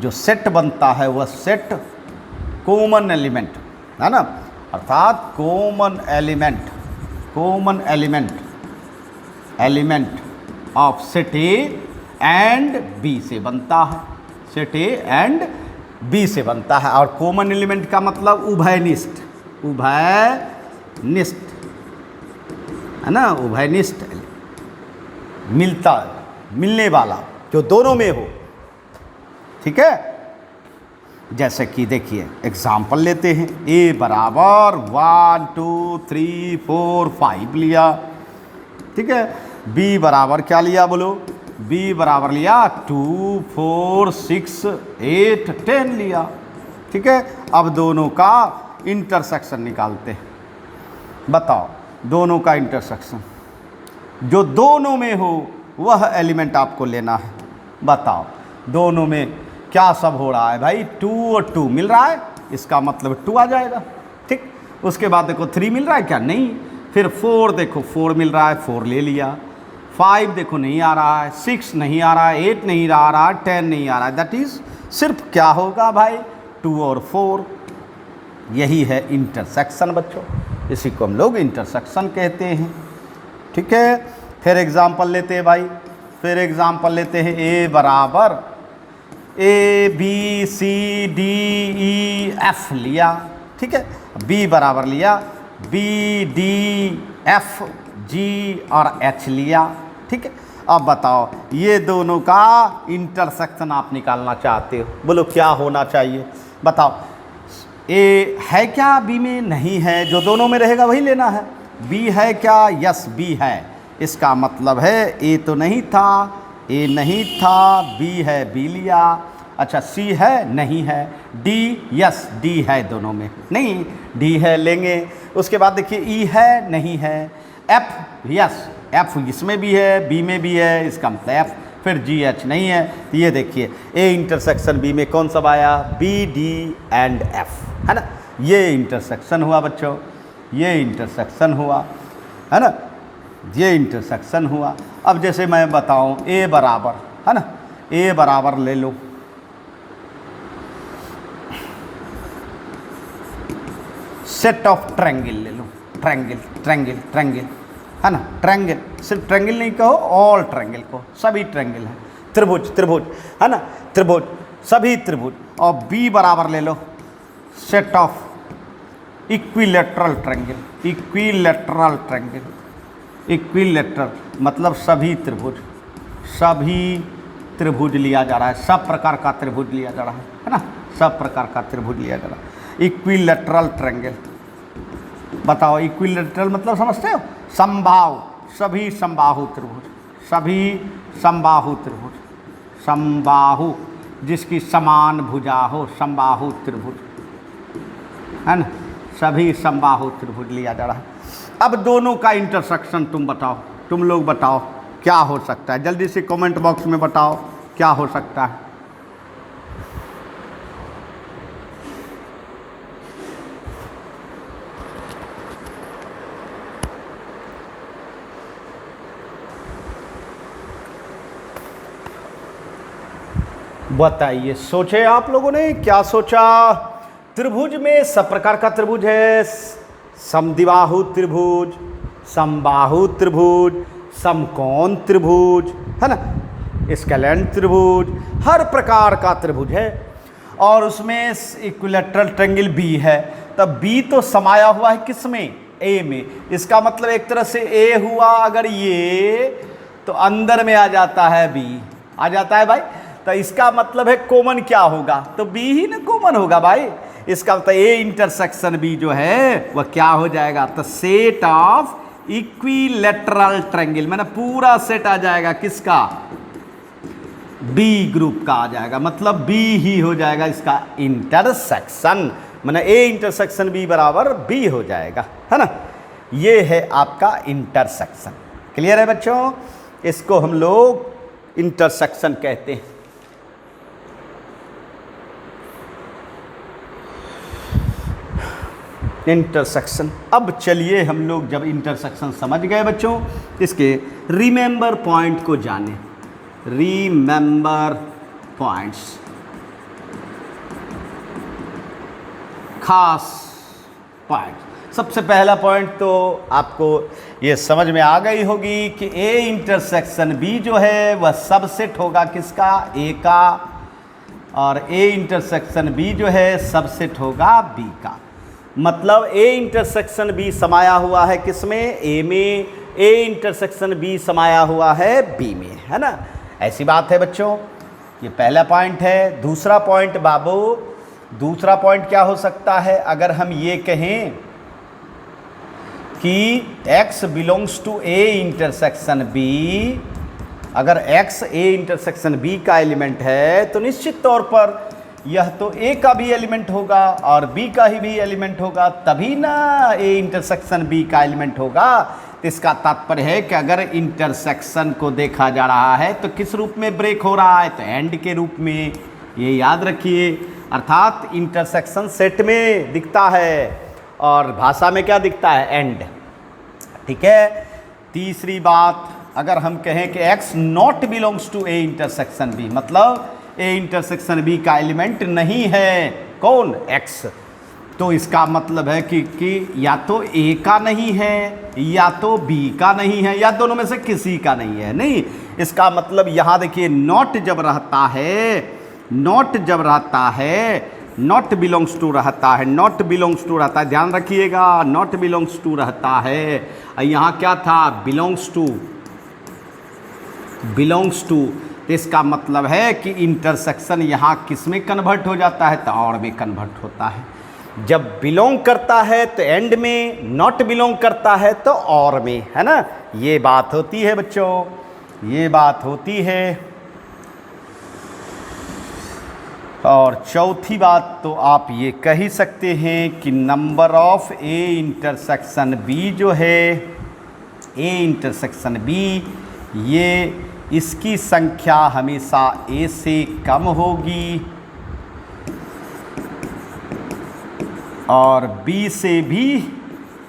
जो सेट बनता है वह सेट कॉमन एलिमेंट है ना, अर्थात common element of set A and B से बनता है, सेट A एंड B से बनता है। और कॉमन एलिमेंट का मतलब उभयनिष्ठ है ना, उभयनिष्ठ मिलने वाला जो दोनों में हो, ठीक है। जैसे कि देखिए एग्जाम्पल लेते हैं, A बराबर 1 2 3 4 5 लिया, ठीक है। B बराबर क्या लिया बोलो? B बराबर लिया 2 4 6 8 10 लिया, ठीक है। अब दोनों का इंटरसेक्शन निकालते हैं। बताओ दोनों का इंटरसेक्शन, जो दोनों में हो वह एलिमेंट आपको लेना है। बताओ दोनों में क्या सब हो रहा है भाई? 2 और 2 मिल रहा है, इसका मतलब 2 आ जाएगा, ठीक। उसके बाद देखो 3 मिल रहा है क्या? नहीं। फिर 4 देखो 4 मिल रहा है, 4 ले लिया। 5 देखो नहीं आ रहा है, 6 नहीं आ रहा है, 8 नहीं आ रहा है, 10 नहीं आ रहा है। दैट इज सिर्फ क्या होगा भाई? 2 और 4। यही है इंटरसेक्शन बच्चों, इसी को हम लोग इंटरसेक्शन कहते हैं, ठीक है। फिर एग्जाम्पल लेते हैं भाई, फिर एग्जाम्पल लेते हैं A बराबर A B C D E F लिया, ठीक है। B बराबर लिया B D F G और H लिया, ठीक है। अब बताओ ये दोनों का इंटरसेक्शन आप निकालना चाहते हो, बोलो क्या होना चाहिए? बताओ A है क्या B में? नहीं है, जो दोनों में रहेगा वही लेना है। B है क्या? यस B है, इसका मतलब है A तो नहीं था, A नहीं था, B है B लिया। अच्छा C है? नहीं है। D यस D है, दोनों में नहीं, D है लेंगे। उसके बाद देखिए E है? नहीं है। F यस F इसमें भी है, B में भी है, इसका मतलब F। फिर G H नहीं है, तो ये देखिए A इंटरसेक्शन B में कौन सा आया? B D एंड F, है ना। ये इंटरसेक्शन हुआ बच्चों, ये इंटरसेक्शन हुआ, है ना, ये इंटरसेक्शन हुआ। अब जैसे मैं बताऊं ए बराबर, है ना, ए बराबर ले लो, सेट ऑफ ट्रायंगल ले लो, ट्रायंगल ट्रायंगल ट्रायंगल, है ना, ट्रायंगल, सिर्फ ट्रायंगल नहीं कहो, ऑल ट्रायंगल को, सभी ट्रायंगल है, त्रिभुज त्रिभुज, है ना, त्रिभुज, सभी त्रिभुज। और बी बराबर ले लो, set of equilateral triangle, equilateral triangle, equilateral मतलब सभी त्रिभुज, सभी त्रिभुज लिया जा रहा है, सब प्रकार का त्रिभुज लिया जा रहा है ना, सब प्रकार का त्रिभुज लिया जा रहा है। इक्विलेटरल ट्रायंगल, बताओ इक्विलेटरल मतलब समझते हो, समबाहु, सभी समबाहु त्रिभुज, सभी समबाहु त्रिभुज, समबाहु जिसकी समान भुजा हो, समबाहु त्रिभुज, है ना, सभी समबाहु त्रिभुज लिया जा रहा है। अब दोनों का इंटरसेक्शन तुम बताओ, तुम लोग बताओ क्या हो सकता है, जल्दी से कमेंट बॉक्स में बताओ क्या हो सकता है। बताइए, सोचे आप लोगों ने क्या सोचा? त्रिभुज में सब प्रकार का त्रिभुज है, समद्विबाहु त्रिभुज, समबाहु त्रिभुज, समकोण त्रिभुज, है ना, स्केलेन त्रिभुज, हर प्रकार का त्रिभुज है। और उसमें इक्विलेटरल ट्रायंगल बी है, तब बी तो समाया हुआ है किसमें? ए में। इसका मतलब एक तरह से ए हुआ अगर ये, तो अंदर में आ जाता है बी, आ जाता है भाई। तो इसका मतलब है कॉमन क्या होगा? तो बी ही ना कॉमन होगा भाई। इसका मतलब ए इंटरसेक्शन बी जो है वह क्या हो जाएगा? तो सेट ऑफ इक्विलेटरल ट्रायंगल, मैंने पूरा सेट आ जाएगा किसका? बी ग्रुप का आ जाएगा, मतलब बी ही हो जाएगा इसका इंटरसेक्शन, मैंने ए इंटरसेक्शन बी बराबर बी हो जाएगा, है ना। ये है आपका इंटरसेक्शन। क्लियर है बच्चों? इसको हम लोग इंटरसेक्शन कहते हैं। इंटरसेक्शन। अब चलिए हम लोग जब इंटरसेक्शन समझ गए बच्चों, इसके रिमेंबर पॉइंट को जाने। रिमेंबर पॉइंट्स, खास पॉइंट। सबसे पहला पॉइंट तो आपको ये समझ में आ गई होगी कि ए इंटरसेक्शन बी जो है वह सबसेट होगा किसका? ए का। और ए इंटरसेक्शन बी जो है सबसेट होगा बी का। मतलब ए इंटरसेक्शन बी समाया हुआ है किसमें? ए में। ए इंटरसेक्शन बी समाया हुआ है बी में, है ना। ऐसी बात है बच्चों, ये पहला पॉइंट है। दूसरा पॉइंट बाबू, दूसरा पॉइंट क्या हो सकता है? अगर हम ये कहें कि x belongs to A intersection B, अगर x ए इंटरसेक्शन बी का एलिमेंट है तो निश्चित तौर पर यह तो ए का भी एलिमेंट होगा और बी का ही भी एलिमेंट होगा, तभी ना ए इंटरसेक्शन बी का एलिमेंट होगा। तो इसका तात्पर्य है कि अगर इंटरसेक्शन को देखा जा रहा है तो किस रूप में ब्रेक हो रहा है? तो एंड के रूप में, ये याद रखिए। अर्थात इंटरसेक्शन सेट में दिखता है और भाषा में क्या दिखता है? एंड। ठीक है। तीसरी बात, अगर हम कहें कि x not belongs to A intersection B, मतलब ए इंटरसेक्शन बी का एलिमेंट नहीं है, कौन? x। तो इसका मतलब है कि या तो ए का नहीं है या तो बी का नहीं है या दोनों में से किसी का नहीं है। नहीं, इसका मतलब यहाँ देखिए, नॉट जब रहता है, नॉट जब रहता है, नॉट बिलोंग्स टू रहता है, नॉट बिलोंग्स टू रहता है, ध्यान रखिएगा, नॉट बिलोंग्स टू रहता है। यहाँ क्या था? Belongs to, belongs to. तो इसका मतलब है कि इंटरसेक्शन यहाँ किस में कन्वर्ट हो जाता है? तो और में कन्वर्ट होता है। जब बिलोंग करता है तो एंड में, नॉट बिलोंग करता है तो और में, है ना। ये बात होती है बच्चों, ये बात होती है। और चौथी बात तो आप ये कह ही सकते हैं कि number of A intersection B जो है, ए इंटरसेक्शन बी, ये इसकी संख्या हमेशा ए से कम होगी और बी से भी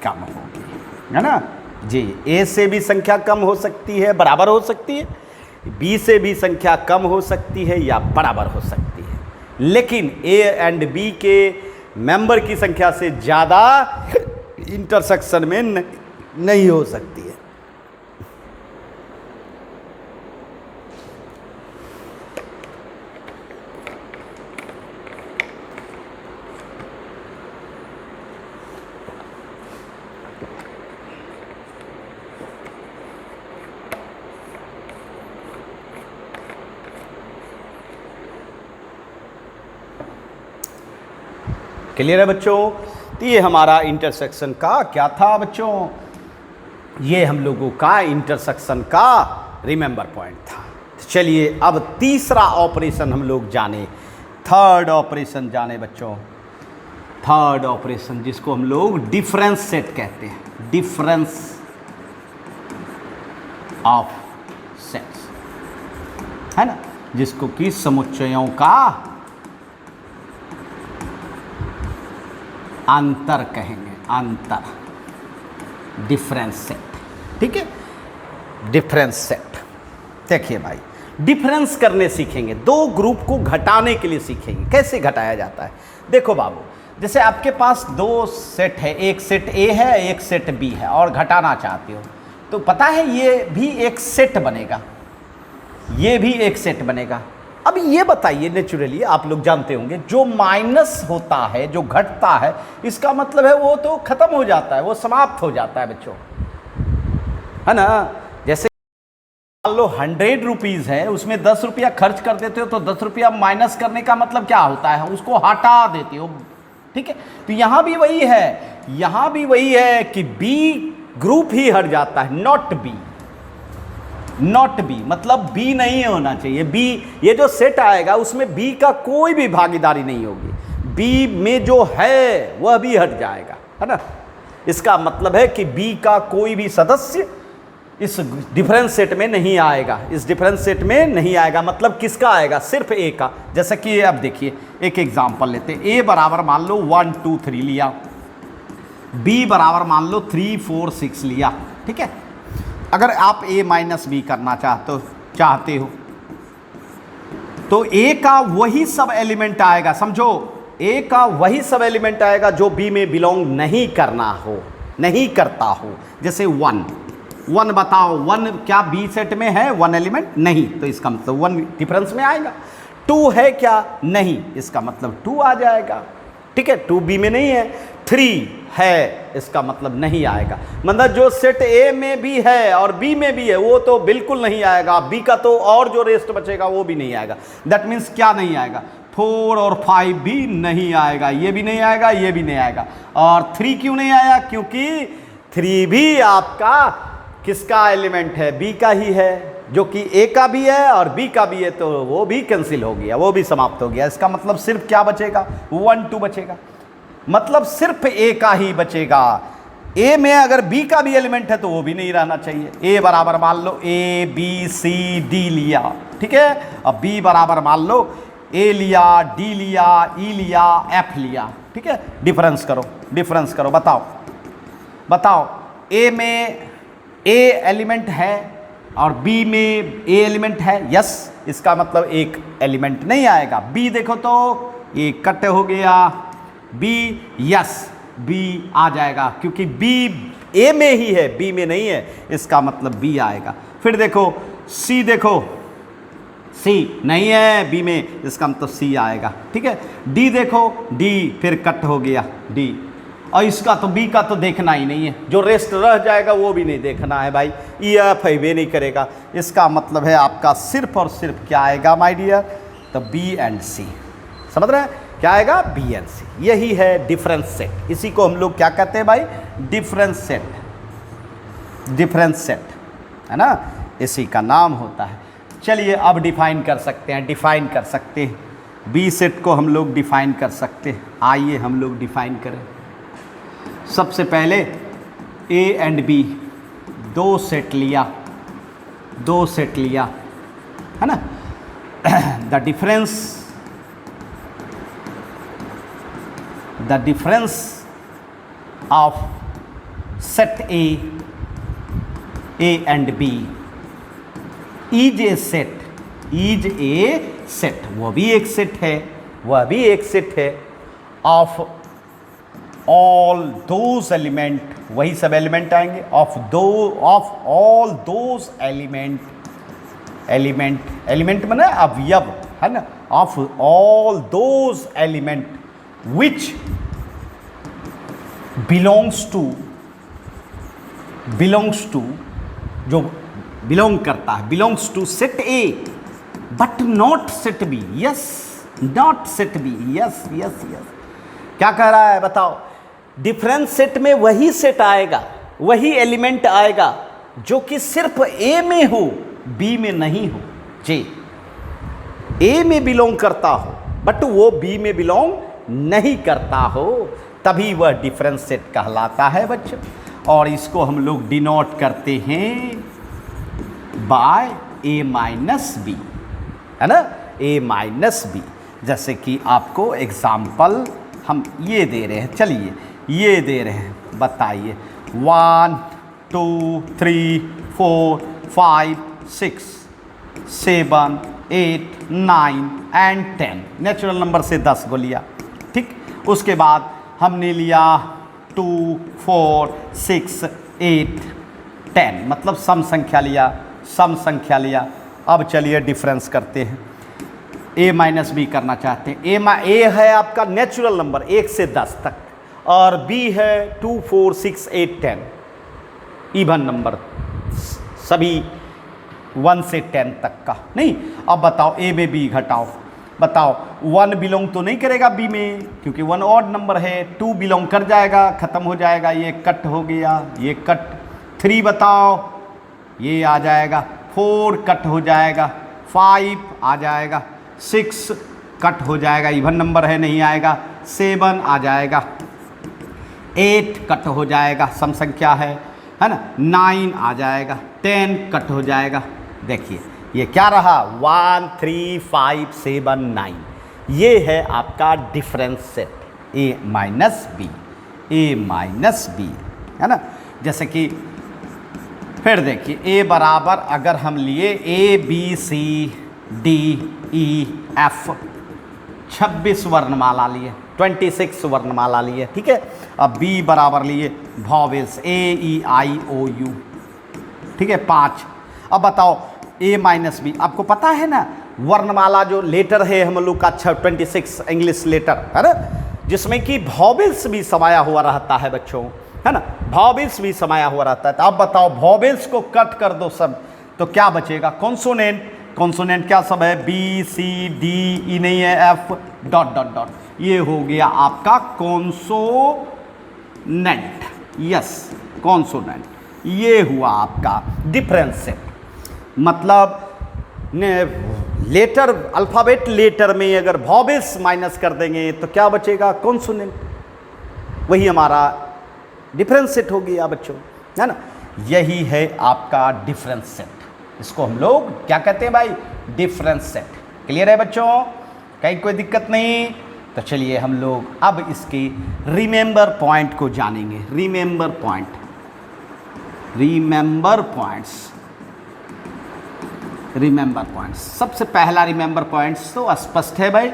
कम होगी, है ना जी। ए से भी संख्या कम हो सकती है, बराबर हो सकती है, बी से भी संख्या कम हो सकती है या बराबर हो सकती है, लेकिन ए एंड बी के मेंबर की संख्या से ज़्यादा इंटरसेक्शन में नहीं हो सकती है। क्लियर है बच्चों? तो ये हमारा इंटरसेक्शन का क्या था बच्चों, ये हम लोगों का इंटरसेक्शन का रिमेंबर पॉइंट था। तो चलिए अब तीसरा ऑपरेशन हम लोग जाने, थर्ड ऑपरेशन जाने बच्चों। थर्ड ऑपरेशन जिसको हम लोग डिफरेंस सेट कहते हैं, डिफरेंस ऑफ सेट्स, है ना, जिसको कि समुच्चयों का अंतर कहेंगे, अंतर, डिफरेंस सेट। ठीक है, डिफरेंस सेट। देखिए भाई, डिफरेंस करने सीखेंगे, दो ग्रुप को घटाने के लिए सीखेंगे कैसे घटाया जाता है। देखो बाबू, जैसे आपके पास दो सेट है, एक सेट ए है एक सेट बी है, और घटाना चाहते हो तो पता है ये भी एक सेट बनेगा, ये भी एक सेट बनेगा। अब ये बताइए, नेचुरली आप लोग जानते होंगे जो माइनस होता है, जो घटता है, इसका मतलब है वो तो खत्म हो जाता है, वो समाप्त हो जाता है बच्चों, है ना। जैसे मान लो 100 रुपीज़ है, उसमें 10 रुपया खर्च कर देते हो तो 10 रुपया माइनस करने का मतलब क्या होता है, उसको हटा देते हो। ठीक है, तो यहाँ भी वही है, यहाँ भी वही है कि बी ग्रुप ही हट जाता है, नॉट बी, नॉट बी मतलब बी नहीं होना चाहिए। बी, ये जो सेट आएगा उसमें बी का कोई भी भागीदारी नहीं होगी, बी में जो है वह भी हट जाएगा, है ना। इसका मतलब है कि बी का कोई भी सदस्य इस डिफरेंस सेट में नहीं आएगा, इस डिफरेंस सेट में नहीं आएगा। मतलब किसका आएगा, सिर्फ ए का। जैसे कि अब देखिए एक एग्जांपल लेते हैं, ए बराबर मान लो 1 2 3 लिया, बी बराबर मान लो 3 4 6 लिया। ठीक है, अगर आप a माइनस बी करना चाहते हो तो a का वही सब एलिमेंट आएगा, समझो, a का वही सब एलिमेंट आएगा जो b में बिलोंग नहीं करना हो, नहीं करता हो। जैसे 1 बताओ, 1 क्या b सेट में है, 1 एलिमेंट नहीं, तो इसका मतलब 1 डिफरेंस में आएगा। 2 है क्या, नहीं, इसका मतलब 2 आ जाएगा। ठीक है, 2 b में नहीं है। 3 है, इसका मतलब नहीं आएगा। मतलब जो सेट ए में भी है और बी में भी है वो तो बिल्कुल नहीं आएगा, बी का तो और जो रेस्ट बचेगा वो भी नहीं आएगा। दैट मीन्स क्या नहीं आएगा, 4 और 5 भी नहीं आएगा, ये भी नहीं आएगा, ये भी नहीं आएगा। और 3 क्यों नहीं आया, क्योंकि 3 भी आपका किसका एलिमेंट है, बी का ही है, जो कि ए का भी है और बी का भी है, तो वो भी कैंसिल हो गया, वो भी समाप्त हो गया। इसका मतलब सिर्फ क्या बचेगा, 1 2 बचेगा, मतलब सिर्फ ए का ही बचेगा। ए में अगर बी का भी एलिमेंट है तो वो भी नहीं रहना चाहिए। ए बराबर मान लो ए बी सी डी लिया, ठीक है, अब बी बराबर मान लो ए लिया, डी लिया, ई लिया, एफ लिया। ठीक है, डिफरेंस करो, डिफरेंस करो, बताओ ए में ए एलिमेंट है और बी में ए एलिमेंट है, यस, इसका मतलब एक एलिमेंट नहीं आएगा। बी देखो तो ये कट हो गया, बी, यस, बी आ जाएगा क्योंकि बी ए में ही है, बी में नहीं है, इसका मतलब बी आएगा। फिर देखो सी, देखो सी नहीं है बी में, इसका मतलब सी आएगा। ठीक है, डी देखो, डी फिर कट हो गया डी, और इसका तो बी का तो देखना ही नहीं है, जो रेस्ट रह जाएगा वो भी नहीं देखना है भाई, ई एफ है वे नहीं करेगा। इसका मतलब है आपका सिर्फ और सिर्फ क्या आएगा माय डियर, तो बी एंड सी। समझ रहे हैं क्या आएगा, बी एंड सी। यही है डिफरेंस सेट, इसी को हम लोग क्या कहते हैं भाई, डिफरेंस सेट, डिफरेंस सेट, है ना, इसी का नाम होता है। चलिए अब डिफाइन कर सकते हैं, डिफाइन कर सकते हैं बी सेट को हम लोग डिफाइन कर सकते हैं। आइए हम लोग डिफाइन करें। सबसे पहले ए एंड बी दो सेट लिया, है ना, the difference of set A and B is a set, is a set, वह भी एक सेट है, वह भी एक सेट है ऑफ ऑल दोज एलिमेंट, वही सब एलिमेंट आएंगे, of all those element, element माने अवयव है ना, of all those element which belongs to जो बिलोंग करता है, belongs to set A but not set B, yes, not set B, yes yes yes. क्या कह रहा है बताओ, डिफरेंस सेट में वही सेट आएगा, वही एलिमेंट आएगा जो कि सिर्फ ए में हो, बी में नहीं हो। जी, ए में बिलोंग करता हो बट वो बी में बिलोंग नहीं करता हो, तभी वह डिफरेंस सेट कहलाता है बच्चों। और इसको हम लोग डिनोट करते हैं बाय ए माइनस बी, है ना, ए माइनस बी। जैसे कि आपको एग्जाम्पल हम ये दे रहे हैं, चलिए ये दे रहे हैं, बताइए 1 2 3 4 5 6 7 8 9 एंड 10, नेचुरल नंबर से 10 को लिया, ठीक। उसके बाद हमने लिया 2 4 6 8 10, मतलब सम संख्या लिया, सम संख्या लिया। अब चलिए डिफरेंस करते हैं, ए माइनस बी करना चाहते हैं। ए है आपका नेचुरल नंबर 1 से 10 तक, और बी है 2 4 6 8 10, इवन नंबर, सभी 1 से 10 तक का नहीं। अब बताओ ए में बी घटाओ, बताओ 1 बिलोंग तो नहीं करेगा बी में, क्योंकि 1 ऑड नंबर है, 2 बिलोंग कर जाएगा, ख़त्म हो जाएगा, ये कट हो गया, ये कट। 3 बताओ, ये आ जाएगा, 4 कट हो जाएगा, 5 आ जाएगा, 6 कट हो जाएगा, इवन नंबर है नहीं आएगा, 7 आ जाएगा, 8 कट हो जाएगा, सम संख्या है ना, 9 आ जाएगा, 10 कट हो जाएगा। देखिए ये क्या रहा, 1 3 5 7 9, ये है आपका difference set A minus B, A minus B, है ना। जैसे कि फिर देखिए ए बराबर अगर हम लिए A B C D E F, 26 वर्णमाला लिए, 26 वर्णमाला लिए, ठीक है। अब बी बराबर लिए vowels A E I O you, ठीक है, 5। अब बताओ ए माइनस बी, आपको पता है ना वर्णमाला जो लेटर है हम लोग का 26 इंग्लिश लेटर है ना, जिसमें कि वॉवेल्स भी समाया हुआ रहता है बच्चों, है ना, वॉवेल्स भी समाया हुआ रहता है। तो अब बताओ वॉवेल्स को कट कर दो सब, तो क्या बचेगा, कॉन्सोनेंट। कॉन्सोनेंट क्या सब है, बी सी डी ई नहीं है, एफ डॉट डॉट डॉट, ये हो गया आपका कॉन्सोनेंट, यस कॉन्सोनेंट, ये हुआ आपका डिफरेंस सेट। मतलब लेटर, अल्फ़ाबेट लेटर में अगर वॉवेल्स माइनस कर देंगे तो क्या बचेगा, कॉन्सोनेंट, वही हमारा डिफरेंस सेट हो गया बच्चों, है ना। यही है आपका डिफरेंस सेट, इसको हम लोग क्या कहते हैं भाई, डिफरेंस सेट। क्लियर है बच्चों, कहीं कोई दिक्कत नहीं। तो चलिए हम लोग अब इसके रिमेंबर पॉइंट को जानेंगे। Remember point, remember points, remember points. सबसे पहला रिमेंबर पॉइंट्स तो स्पष्ट है भाई,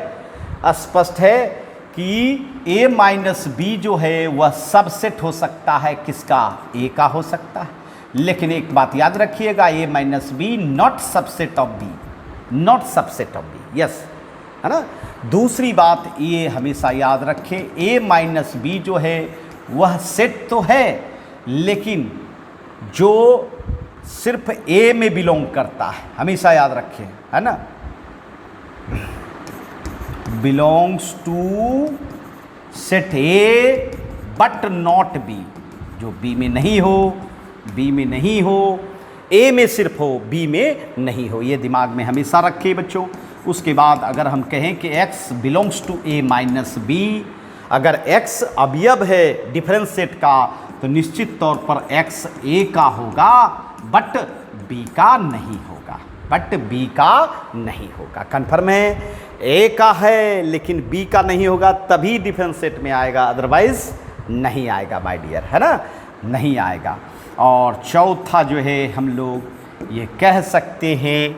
स्पष्ट है कि ए माइनस बी जो है वह सबसेट हो सकता है, किसका, ए का हो सकता है। लेकिन एक बात याद रखिएगा, A minus B not subset of B, not subset of B, yes, है ना। दूसरी बात ये हमेशा याद रखें, ए माइनस बी जो है वह सेट तो है, लेकिन जो सिर्फ ए में बिलोंग करता है, हमेशा याद रखें, है ना, belongs to set A but not B, जो बी में नहीं हो, बी में नहीं हो, ए में सिर्फ हो, बी में नहीं हो, ये दिमाग में हमेशा रखें बच्चों। उसके बाद अगर हम कहें कि x belongs to A minus B, अगर x अवयव है डिफरेंस सेट का, तो निश्चित तौर पर x a का होगा बट b का नहीं होगा, बट b का नहीं होगा। कन्फर्म है, ए का है लेकिन बी का नहीं होगा तभी डिफरेंस सेट में आएगा, अदरवाइज नहीं आएगा माय डियर, है ना, नहीं आएगा। और चौथा जो है हम लोग ये कह सकते हैं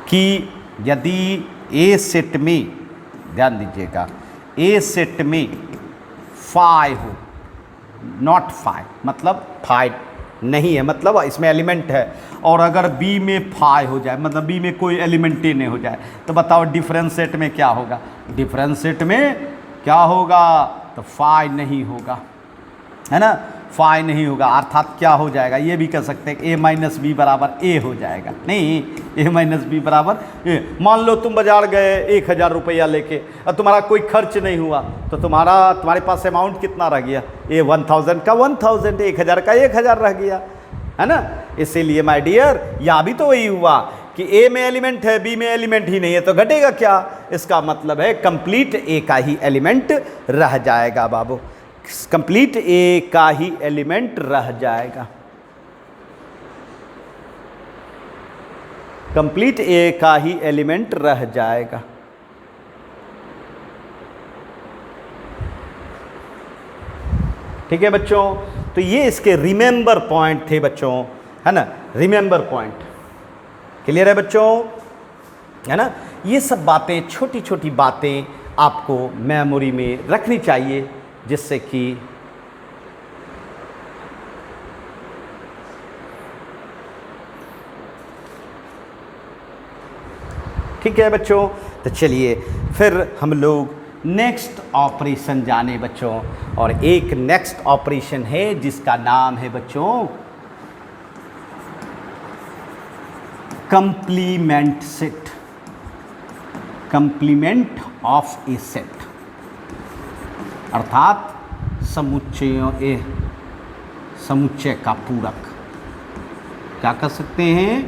कि यदि ए सेट में, ध्यान दीजिएगा, ए सेट में 5 हो, नॉट 5 मतलब 5 नहीं है, मतलब इसमें एलिमेंट है, और अगर बी में 5 हो जाए मतलब बी में कोई एलिमेंट ही नहीं हो जाए, तो बताओ डिफरेंस सेट में क्या होगा? डिफरेंस सेट में क्या होगा? तो 5 नहीं होगा, है ना, 5 नहीं होगा, अर्थात क्या हो जाएगा? ये भी कह सकते हैं ए माइनस बी बराबर ए हो जाएगा। नहीं, ए माइनस बी बराबर ए। मान लो तुम बाजार गए 1000 रुपया लेके और तुम्हारा कोई खर्च नहीं हुआ, तो तुम्हारे पास अमाउंट कितना रह गया? ए 1000 का 1000, 1000 का 1000 रह गया, है ना। इसीलिए माय डियर यहाँ भी तो वही हुआ कि ए में एलिमेंट है, बी में एलिमेंट ही नहीं है, तो घटेगा क्या? इसका मतलब है कंप्लीट ए का ही एलिमेंट रह जाएगा बाबू, कंप्लीट ए का ही एलिमेंट रह जाएगा, कंप्लीट ए का ही एलिमेंट रह जाएगा। ठीक है बच्चों, तो ये इसके रिमेंबर पॉइंट थे बच्चों, है ना, रिमेंबर पॉइंट। क्लियर है बच्चों, है ना। ये सब बातें, छोटी छोटी बातें आपको मेमोरी में रखनी चाहिए, जिससे कि ठीक है बच्चों। तो चलिए फिर हम लोग नेक्स्ट ऑपरेशन जाने बच्चों, और एक नेक्स्ट ऑपरेशन है जिसका नाम है बच्चों complement set, complement of A set, अर्थात समुच्चय का पूरक। क्या कर सकते हैं?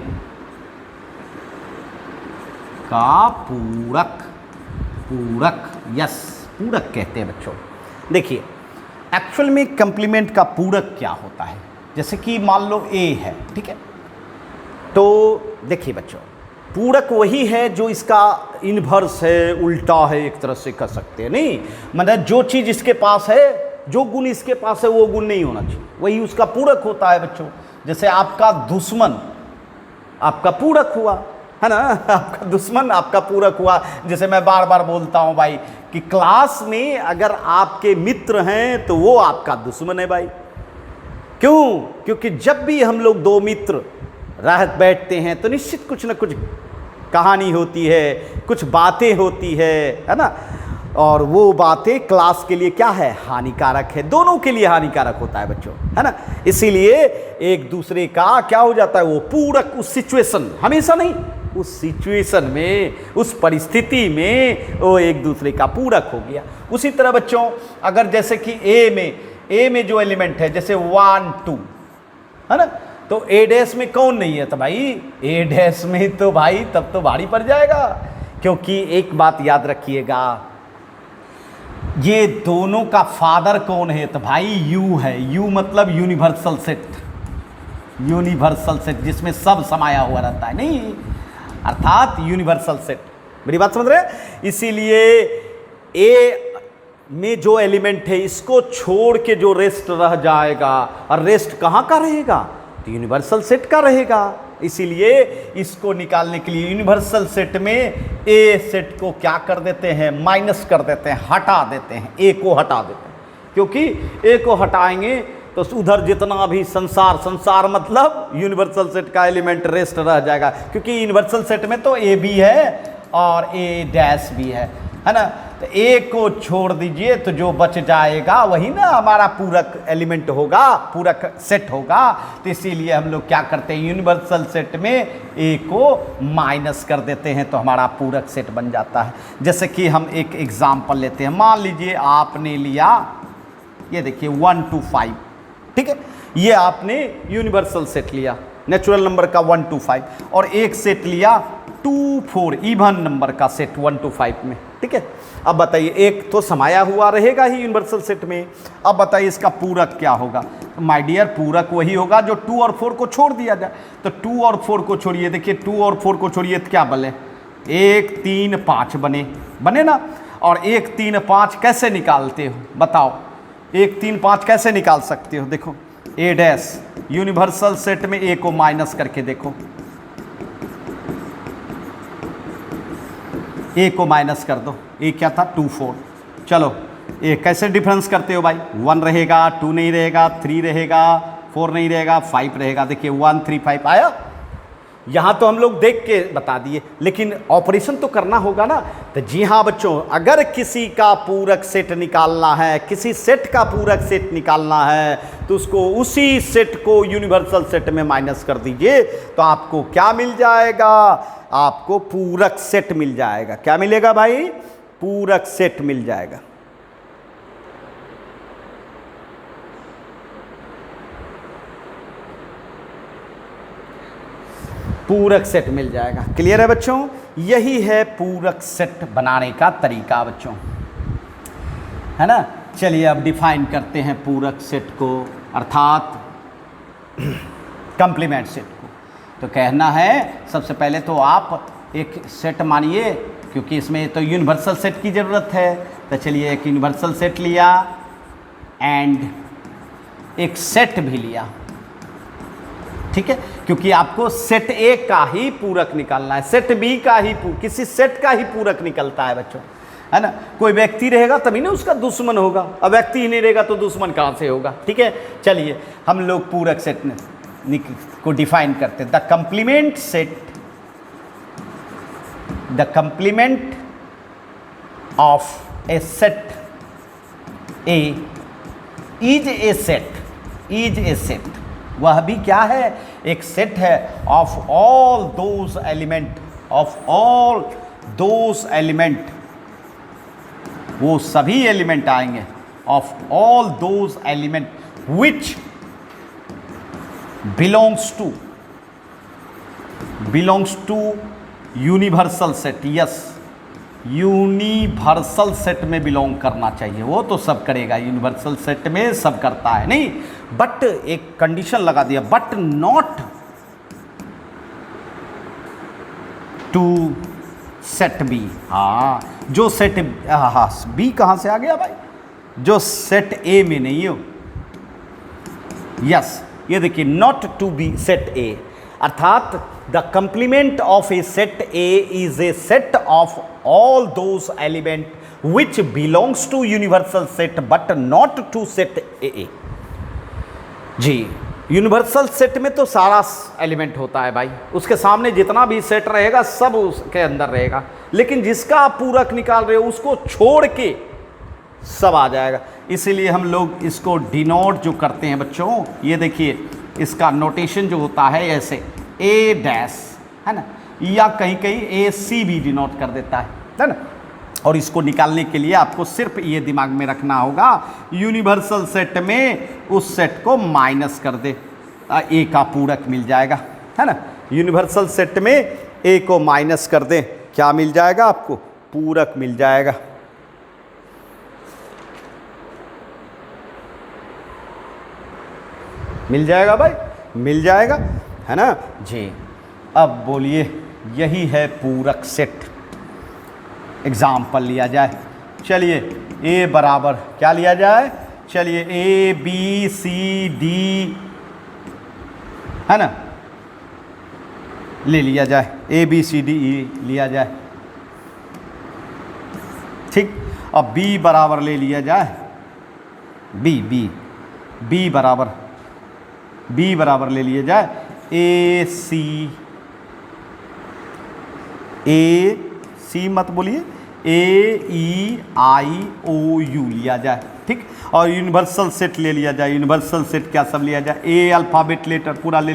का पूरक, पूरक, यस, पूरक कहते हैं बच्चों। देखिए एक्चुअल में कंप्लीमेंट का पूरक क्या होता है? जैसे कि मान लो ए है, ठीक है, तो देखिए बच्चों, पूरक वही है जो इसका इन्वर्स है, उल्टा है, एक तरह से कह सकते हैं। नहीं मतलब जो चीज़ इसके पास है, जो गुण इसके पास है वो गुण नहीं होना चाहिए, वही उसका पूरक होता है बच्चों। जैसे आपका दुश्मन आपका पूरक हुआ, है ना, आपका दुश्मन आपका पूरक हुआ। जैसे मैं बार बार बोलता हूँ भाई कि क्लास में अगर आपके मित्र हैं तो वो आपका दुश्मन है भाई। क्यों? क्योंकि जब भी हम लोग दो मित्र राहत बैठते हैं तो निश्चित कुछ न कुछ कहानी होती है, कुछ बातें होती है ना, और वो बातें क्लास के लिए क्या है? हानिकारक है, दोनों के लिए हानिकारक होता है बच्चों, है ना। इसीलिए एक दूसरे का क्या हो जाता है? वो पूरक, उस सिचुएशन, हमेशा नहीं, उस सिचुएशन में, उस परिस्थिति में वो एक दूसरे का पूरक हो गया। उसी तरह बच्चों अगर जैसे कि ए में जो एलिमेंट है जैसे 1 2, है ना, तो ए डैश में कौन नहीं है? तो भाई ए डैश में तो भाई तब तो भारी पड़ जाएगा, क्योंकि एक बात याद रखिएगा, ये दोनों का फादर कौन है? तो भाई यू है। यू मतलब यूनिवर्सल सेट, यूनिवर्सल सेट जिसमें सब समाया हुआ रहता है, नहीं, अर्थात यूनिवर्सल सेट। मेरी बात समझ रहे हैं? इसीलिए ए में जो एलिमेंट है इसको छोड़ के जो रेस्ट रह जाएगा, और रेस्ट कहाँ का रहेगा? तो यूनिवर्सल सेट का रहेगा। इसीलिए इसको निकालने के लिए यूनिवर्सल सेट में ए सेट को क्या कर देते हैं? माइनस कर देते हैं, हटा देते हैं, ए को हटा देते हैं, क्योंकि ए को हटाएंगे तो उधर जितना भी संसार मतलब यूनिवर्सल सेट का एलिमेंट रेस्ट रह जाएगा, क्योंकि यूनिवर्सल सेट में तो ए भी है और ए डैश भी है ना। तो ए को छोड़ दीजिए तो जो बच जाएगा वही ना हमारा पूरक एलिमेंट होगा, पूरक सेट होगा। तो इसीलिए हम लोग क्या करते हैं? यूनिवर्सल सेट में ए को माइनस कर देते हैं तो हमारा पूरक सेट बन जाता है। जैसे कि हम एक एग्जाम्पल लेते हैं, मान लीजिए आपने लिया, ये देखिए 1 2 5, ठीक है, ये आपने यूनिवर्सल सेट लिया, नेचुरल नंबर का 1 2 5, और एक सेट लिया 2 4 इवन नंबर का सेट 1 2 5 में, ठीक है। अब बताइए, एक तो समाया हुआ रहेगा ही यूनिवर्सल सेट में। अब बताइए इसका पूरक क्या होगा। माय डियर, पूरक वही होगा जो 2 और 4 को छोड़ दिया जाए। तो 2 और 4 को छोड़िए, देखिए 2 और 4 को छोड़िए तो क्या बने, 1 3 5 बने ना। और 1 3 5 कैसे निकालते हो बताओ, 1 3 5 कैसे निकाल सकते हो। देखो ए डैश यूनिवर्सल सेट में ए को माइनस करके देखो, ए को माइनस कर दो, ए क्या था 2 4। चलो ए कैसे डिफरेंस करते हो भाई, 1 रहेगा, 2 नहीं रहेगा, 3 रहेगा, 4 नहीं रहेगा, 5 रहेगा। देखिए 1 3 5 आया। यहाँ तो हम लोग देख के बता दिए, लेकिन ऑपरेशन तो करना होगा ना। तो जी हाँ बच्चों, अगर किसी का पूरक सेट निकालना है, किसी सेट का पूरक सेट निकालना है, तो उसको उसी सेट को यूनिवर्सल सेट में माइनस कर दीजिए, तो आपको क्या मिल जाएगा, आपको पूरक सेट मिल जाएगा। क्या मिलेगा भाई, पूरक सेट मिल जाएगा। पूरक सेट मिल जाएगा। क्लियर है बच्चों, यही है पूरक सेट बनाने का तरीका बच्चों, है ना। चलिए अब डिफाइन करते हैं पूरक सेट को, अर्थात कंप्लीमेंट सेट को। तो कहना है सबसे पहले तो आप एक सेट मानिए, क्योंकि इसमें तो यूनिवर्सल सेट की ज़रूरत है। तो चलिए एक यूनिवर्सल सेट लिया एंड एक सेट भी लिया, ठीक है, क्योंकि आपको सेट ए का ही पूरक निकालना है, सेट बी का ही किसी सेट का ही पूरक निकलता है बच्चों, है ना। कोई व्यक्ति रहेगा तभी ना उसका दुश्मन होगा, अब व्यक्ति ही नहीं रहेगा तो दुश्मन कहाँ से होगा, ठीक है। चलिए हम लोग पूरक सेट को डिफाइन करते हैं। The complement set, the complement of A set A is a set, is a set, वह भी क्या है, एक सेट है of all those element, of all those element, वो सभी एलिमेंट आएंगे, of all those element which belongs to universal set. Yes, universal set में बिलोंग करना चाहिए, वो तो सब करेगा, यूनिवर्सल सेट में सब करता है नहीं, बट एक कंडीशन लगा दिया, but not to set B. हाँ, जो सेट, हाँ बी कहाँ से आ गया भाई, जो सेट ए में नहीं हो। यस, ये देखिए, not to B set A, अर्थात the complement of A set A is a set of all those element which belongs to universal set but not to set AA। जी, यूनिवर्सल सेट में तो सारा element होता है भाई, उसके सामने जितना भी सेट रहेगा सब उसके अंदर रहेगा, लेकिन जिसका आप पूरक निकाल रहे हो उसको छोड़ के सब आ जाएगा। इसीलिए हम लोग इसको डिनोट जो करते हैं बच्चों, ये देखिए इसका नोटेशन जो होता है ऐसे ए डैश, है ना, या कहीं कहीं ए सी भी डिनोट कर देता है ना। और इसको निकालने के लिए आपको सिर्फ ये दिमाग में रखना होगा, यूनिवर्सल सेट में उस सेट को माइनस कर दे, ए का पूरक मिल जाएगा, है ना। यूनिवर्सल सेट में ए को माइनस कर दे, क्या मिल जाएगा आपको, पूरक मिल जाएगा। मिल जाएगा भाई, मिल जाएगा, है ना जी। अब बोलिए, यही है पूरक सेट। एग्जाम्पल लिया जाए, चलिए ए बराबर क्या लिया जाए, चलिए ए बी सी डी, है ना, ले लिया जाए, ए बी सी डी ई लिया जाए, ठीक। अब बी बराबर ले लिया जाए, बी बराबर ले लिया जाए ए सी मत बोलिए, ए ई आई ओ यू लिया जाए, ठीक। और यूनिवर्सल सेट ले लिया जाए, यूनिवर्सल सेट क्या सब लिया जाए, ए अल्फ़ाबेट लेटर पूरा ले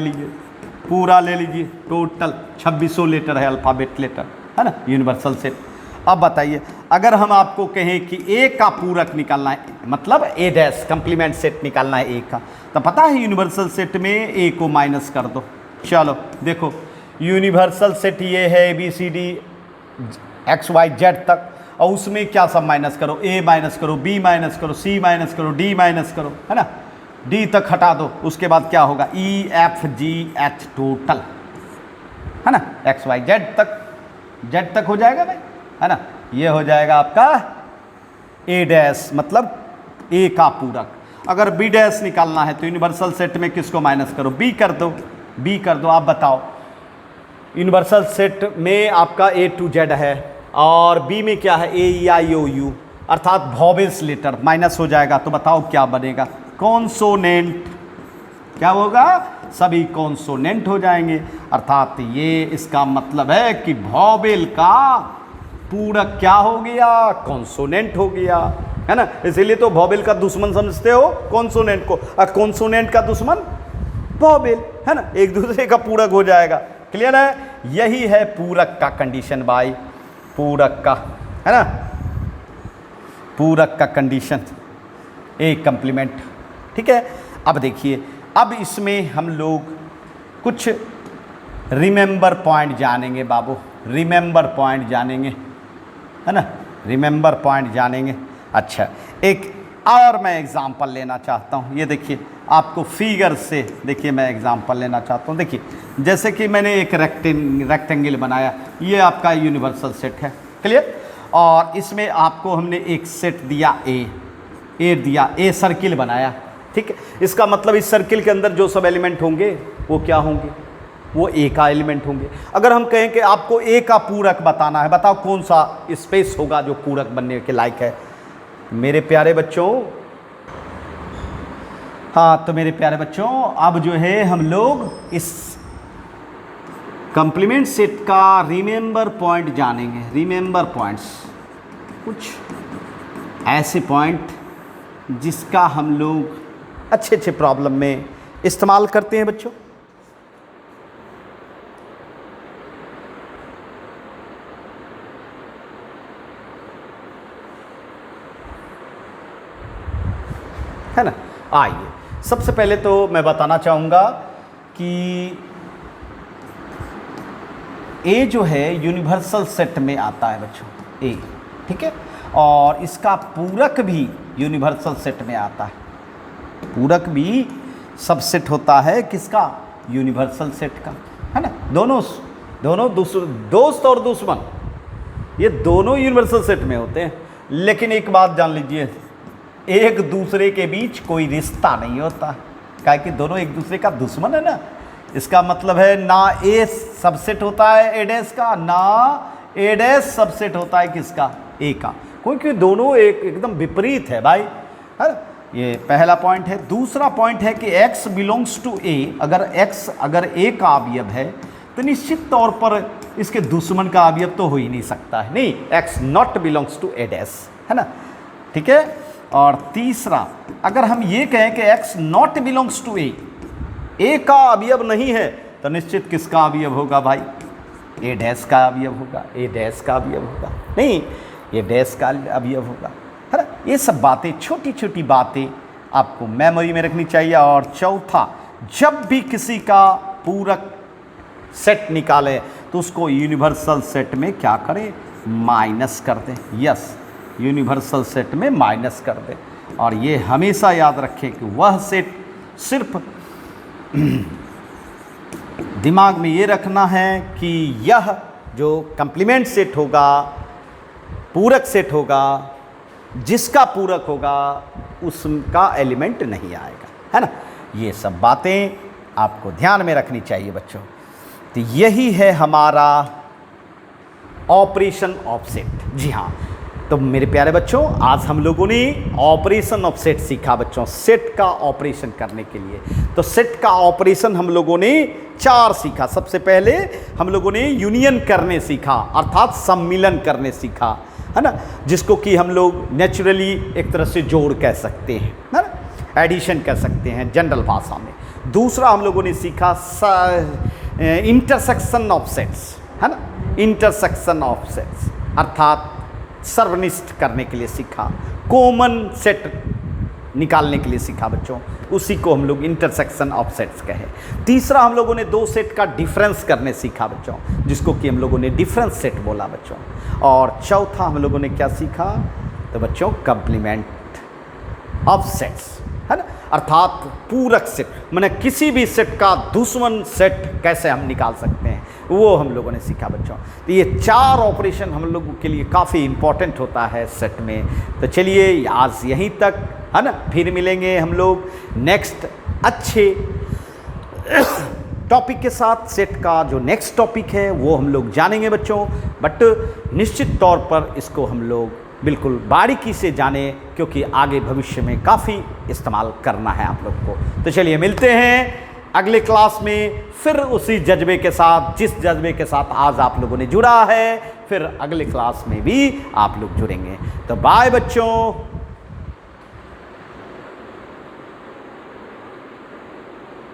लीजिए, टोटल 2600 लेटर है अल्फ़ाबेट लेटर, है ना, यूनिवर्सल सेट। अब बताइए, अगर हम आपको कहें कि ए का पूरक निकालना है, मतलब ए डैश कंप्लीमेंट सेट निकालना है ए का, तो पता है यूनिवर्सल सेट में ए को माइनस कर दो। चलो देखो, यूनिवर्सल सेट ये है A B C D X Y Z तक, और उसमें क्या सब माइनस करो, ए माइनस करो, बी माइनस करो, सी माइनस करो, डी माइनस करो, है ना, डी तक हटा दो, उसके बाद क्या होगा, E F G H total, है ना, एक्स वाई जेड तक हो जाएगा भाई, है ना। ये हो जाएगा आपका ए डैश, मतलब ए का पूरक। अगर बी डैश निकालना है तो यूनिवर्सल सेट में किसको माइनस करो, बी कर दो। आप बताओ, यूनिवर्सल सेट में आपका ए टू जेड है और बी में क्या है, ए ई आई ओ यू, अर्थात वॉवेल्स लेटर, माइनस हो जाएगा तो बताओ क्या बनेगा, कॉन्सोनेंट। क्या होगा, सभी कॉन्सोनेंट हो जाएंगे, अर्थात ये इसका मतलब है कि वॉवेल का पूरक क्या हो गया, कॉन्सोनेंट हो गया, है ना। इसीलिए तो वॉवेल का दुश्मन समझते हो कॉन्सोनेंट को, और कॉन्सोनेंट का दुश्मन वॉवेल, है ना, एक दूसरे का पूरक हो जाएगा। क्लियर है, यही है पूरक का कंडीशन भाई, पूरक का, है ना, पूरक का कंडीशन, एक कंप्लीमेंट। ठीक है, अब देखिए, अब इसमें हम लोग कुछ रिमेंबर पॉइंट जानेंगे बाबू, रिमेंबर पॉइंट जानेंगे, है ना, रिमेंबर पॉइंट जानेंगे। अच्छा, एक और मैं एग्जांपल लेना चाहता हूँ, ये देखिए आपको फिगर से, देखिए मैं एग्जांपल लेना चाहता हूँ। देखिए जैसे कि मैंने एक रेक्टेंगल बनाया, ये आपका यूनिवर्सल सेट है, क्लियर, और इसमें आपको हमने एक सेट दिया ए सर्किल बनाया, ठीक है। इसका मतलब इस सर्किल के अंदर जो सब एलिमेंट होंगे वो क्या होंगे, वो ए का एलिमेंट होंगे। अगर हम कहें कि आपको ए का पूरक बताना है, बताओ कौन सा स्पेस होगा जो पूरक बनने के लायक है मेरे प्यारे बच्चों। हाँ, तो मेरे प्यारे बच्चों, अब जो है हम लोग इस कंप्लीमेंट सेट का रिमेंबर पॉइंट जानेंगे। रिमेंबर पॉइंट्स, कुछ ऐसे पॉइंट जिसका हम लोग अच्छे अच्छे प्रॉब्लम में इस्तेमाल करते हैं बच्चों। है ना। आइए, सबसे पहले तो मैं बताना चाहूँगा कि ए जो है यूनिवर्सल सेट में आता है बच्चों, ए, ठीक है, और इसका पूरक भी यूनिवर्सल सेट में आता है। पूरक भी सबसेट होता है किसका, यूनिवर्सल सेट का, है ना। दोनों दोस्त और दुश्मन, ये दोनों यूनिवर्सल सेट में होते हैं। लेकिन एक बात जान लीजिए, एक दूसरे के बीच कोई रिश्ता नहीं होता, काहे कि दोनों एक दूसरे का दुश्मन है ना। इसका मतलब है ना ए सबसेट होता है ए डैश का, ना ए डैश सबसेट होता है किसका, ए का, क्योंकि दोनों एकदम विपरीत है भाई, है। ये पहला पॉइंट है। दूसरा पॉइंट है कि x बिलोंग्स टू ए, अगर ए का अवयव है तो निश्चित तौर पर इसके दुश्मन का अवयव तो हो ही नहीं सकता है, नहीं, x not belongs to A dash, है ना, ठीक है। और तीसरा, अगर हम ये कहें कि x नॉट बिलोंग्स टू ए का अवयव नहीं है, तो निश्चित किसका अवयव होगा भाई, ए डैश का अवयव होगा, ए डैश का अवयव होगा, नहीं, ये डैश का अवयव होगा, है ना। ये सब बातें, छोटी छोटी बातें आपको मेमोरी में रखनी चाहिए। और चौथा, जब भी किसी का पूरक सेट निकाले तो उसको यूनिवर्सल सेट में क्या करें, माइनस कर दें। यस, यूनिवर्सल सेट में माइनस कर दें। और ये हमेशा याद रखें कि वह सेट सिर्फ दिमाग में ये रखना है कि यह जो कंप्लीमेंट सेट होगा, पूरक सेट होगा, जिसका पूरक होगा उसका एलिमेंट नहीं आएगा, है ना। ये सब बातें आपको ध्यान में रखनी चाहिए बच्चों। तो यही है हमारा ऑपरेशन ऑफ सेट। जी हाँ, तो मेरे प्यारे बच्चों, आज हम लोगों ने ऑपरेशन ऑफ सेट सीखा बच्चों, सेट का ऑपरेशन करने के लिए। तो सेट का ऑपरेशन हम लोगों ने 4 सीखा। सबसे पहले हम लोगों ने यूनियन करने सीखा, अर्थात सम्मिलन करने सीखा, है ना, जिसको कि हम लोग नेचुरली एक तरह से जोड़ कह सकते हैं, है ना, एडिशन कह सकते हैं जनरल भाषा में। दूसरा हम लोगों ने सीखा इंटरसेक्शन ऑफ सेट्स, है ना, इंटरसेक्शन ऑफ सेट्स, अर्थात सर्वनिष्ठ करने के लिए सीखा। कॉमन सेट निकालने के लिए सीखा बच्चों, उसी को हम लोग इंटरसेक्शन ऑफ सेट्स कहे। तीसरा हम लोगों ने दो सेट का डिफरेंस करने सीखा बच्चों, जिसको कि हम लोगों ने डिफरेंस सेट बोला बच्चों। और चौथा हम लोगों ने क्या सीखा, तो बच्चों कंप्लीमेंट ऑफ सेट्स, है ना, अर्थात पूरक सेट, माने किसी भी सेट का दुश्मन सेट कैसे हम निकाल सकते हैं, वो हम लोगों ने सीखा बच्चों। तो ये 4 ऑपरेशन हम लोगों के लिए काफ़ी इंपॉर्टेंट होता है सेट में। तो चलिए आज यहीं तक, है ना, फिर मिलेंगे हम लोग नेक्स्ट अच्छे टॉपिक के साथ। सेट का जो नेक्स्ट टॉपिक है वो हम लोग जानेंगे बच्चों, बट निश्चित तौर पर इसको हम लोग बिल्कुल बारीकी से जाने, क्योंकि आगे भविष्य में काफ़ी इस्तेमाल करना है आप लोग को। तो चलिए मिलते हैं अगले क्लास में, फिर उसी जज्बे के साथ जिस जज्बे के साथ आज आप लोगों ने जुड़ा है, फिर अगले क्लास में भी आप लोग जुड़ेंगे। तो बाय बच्चों।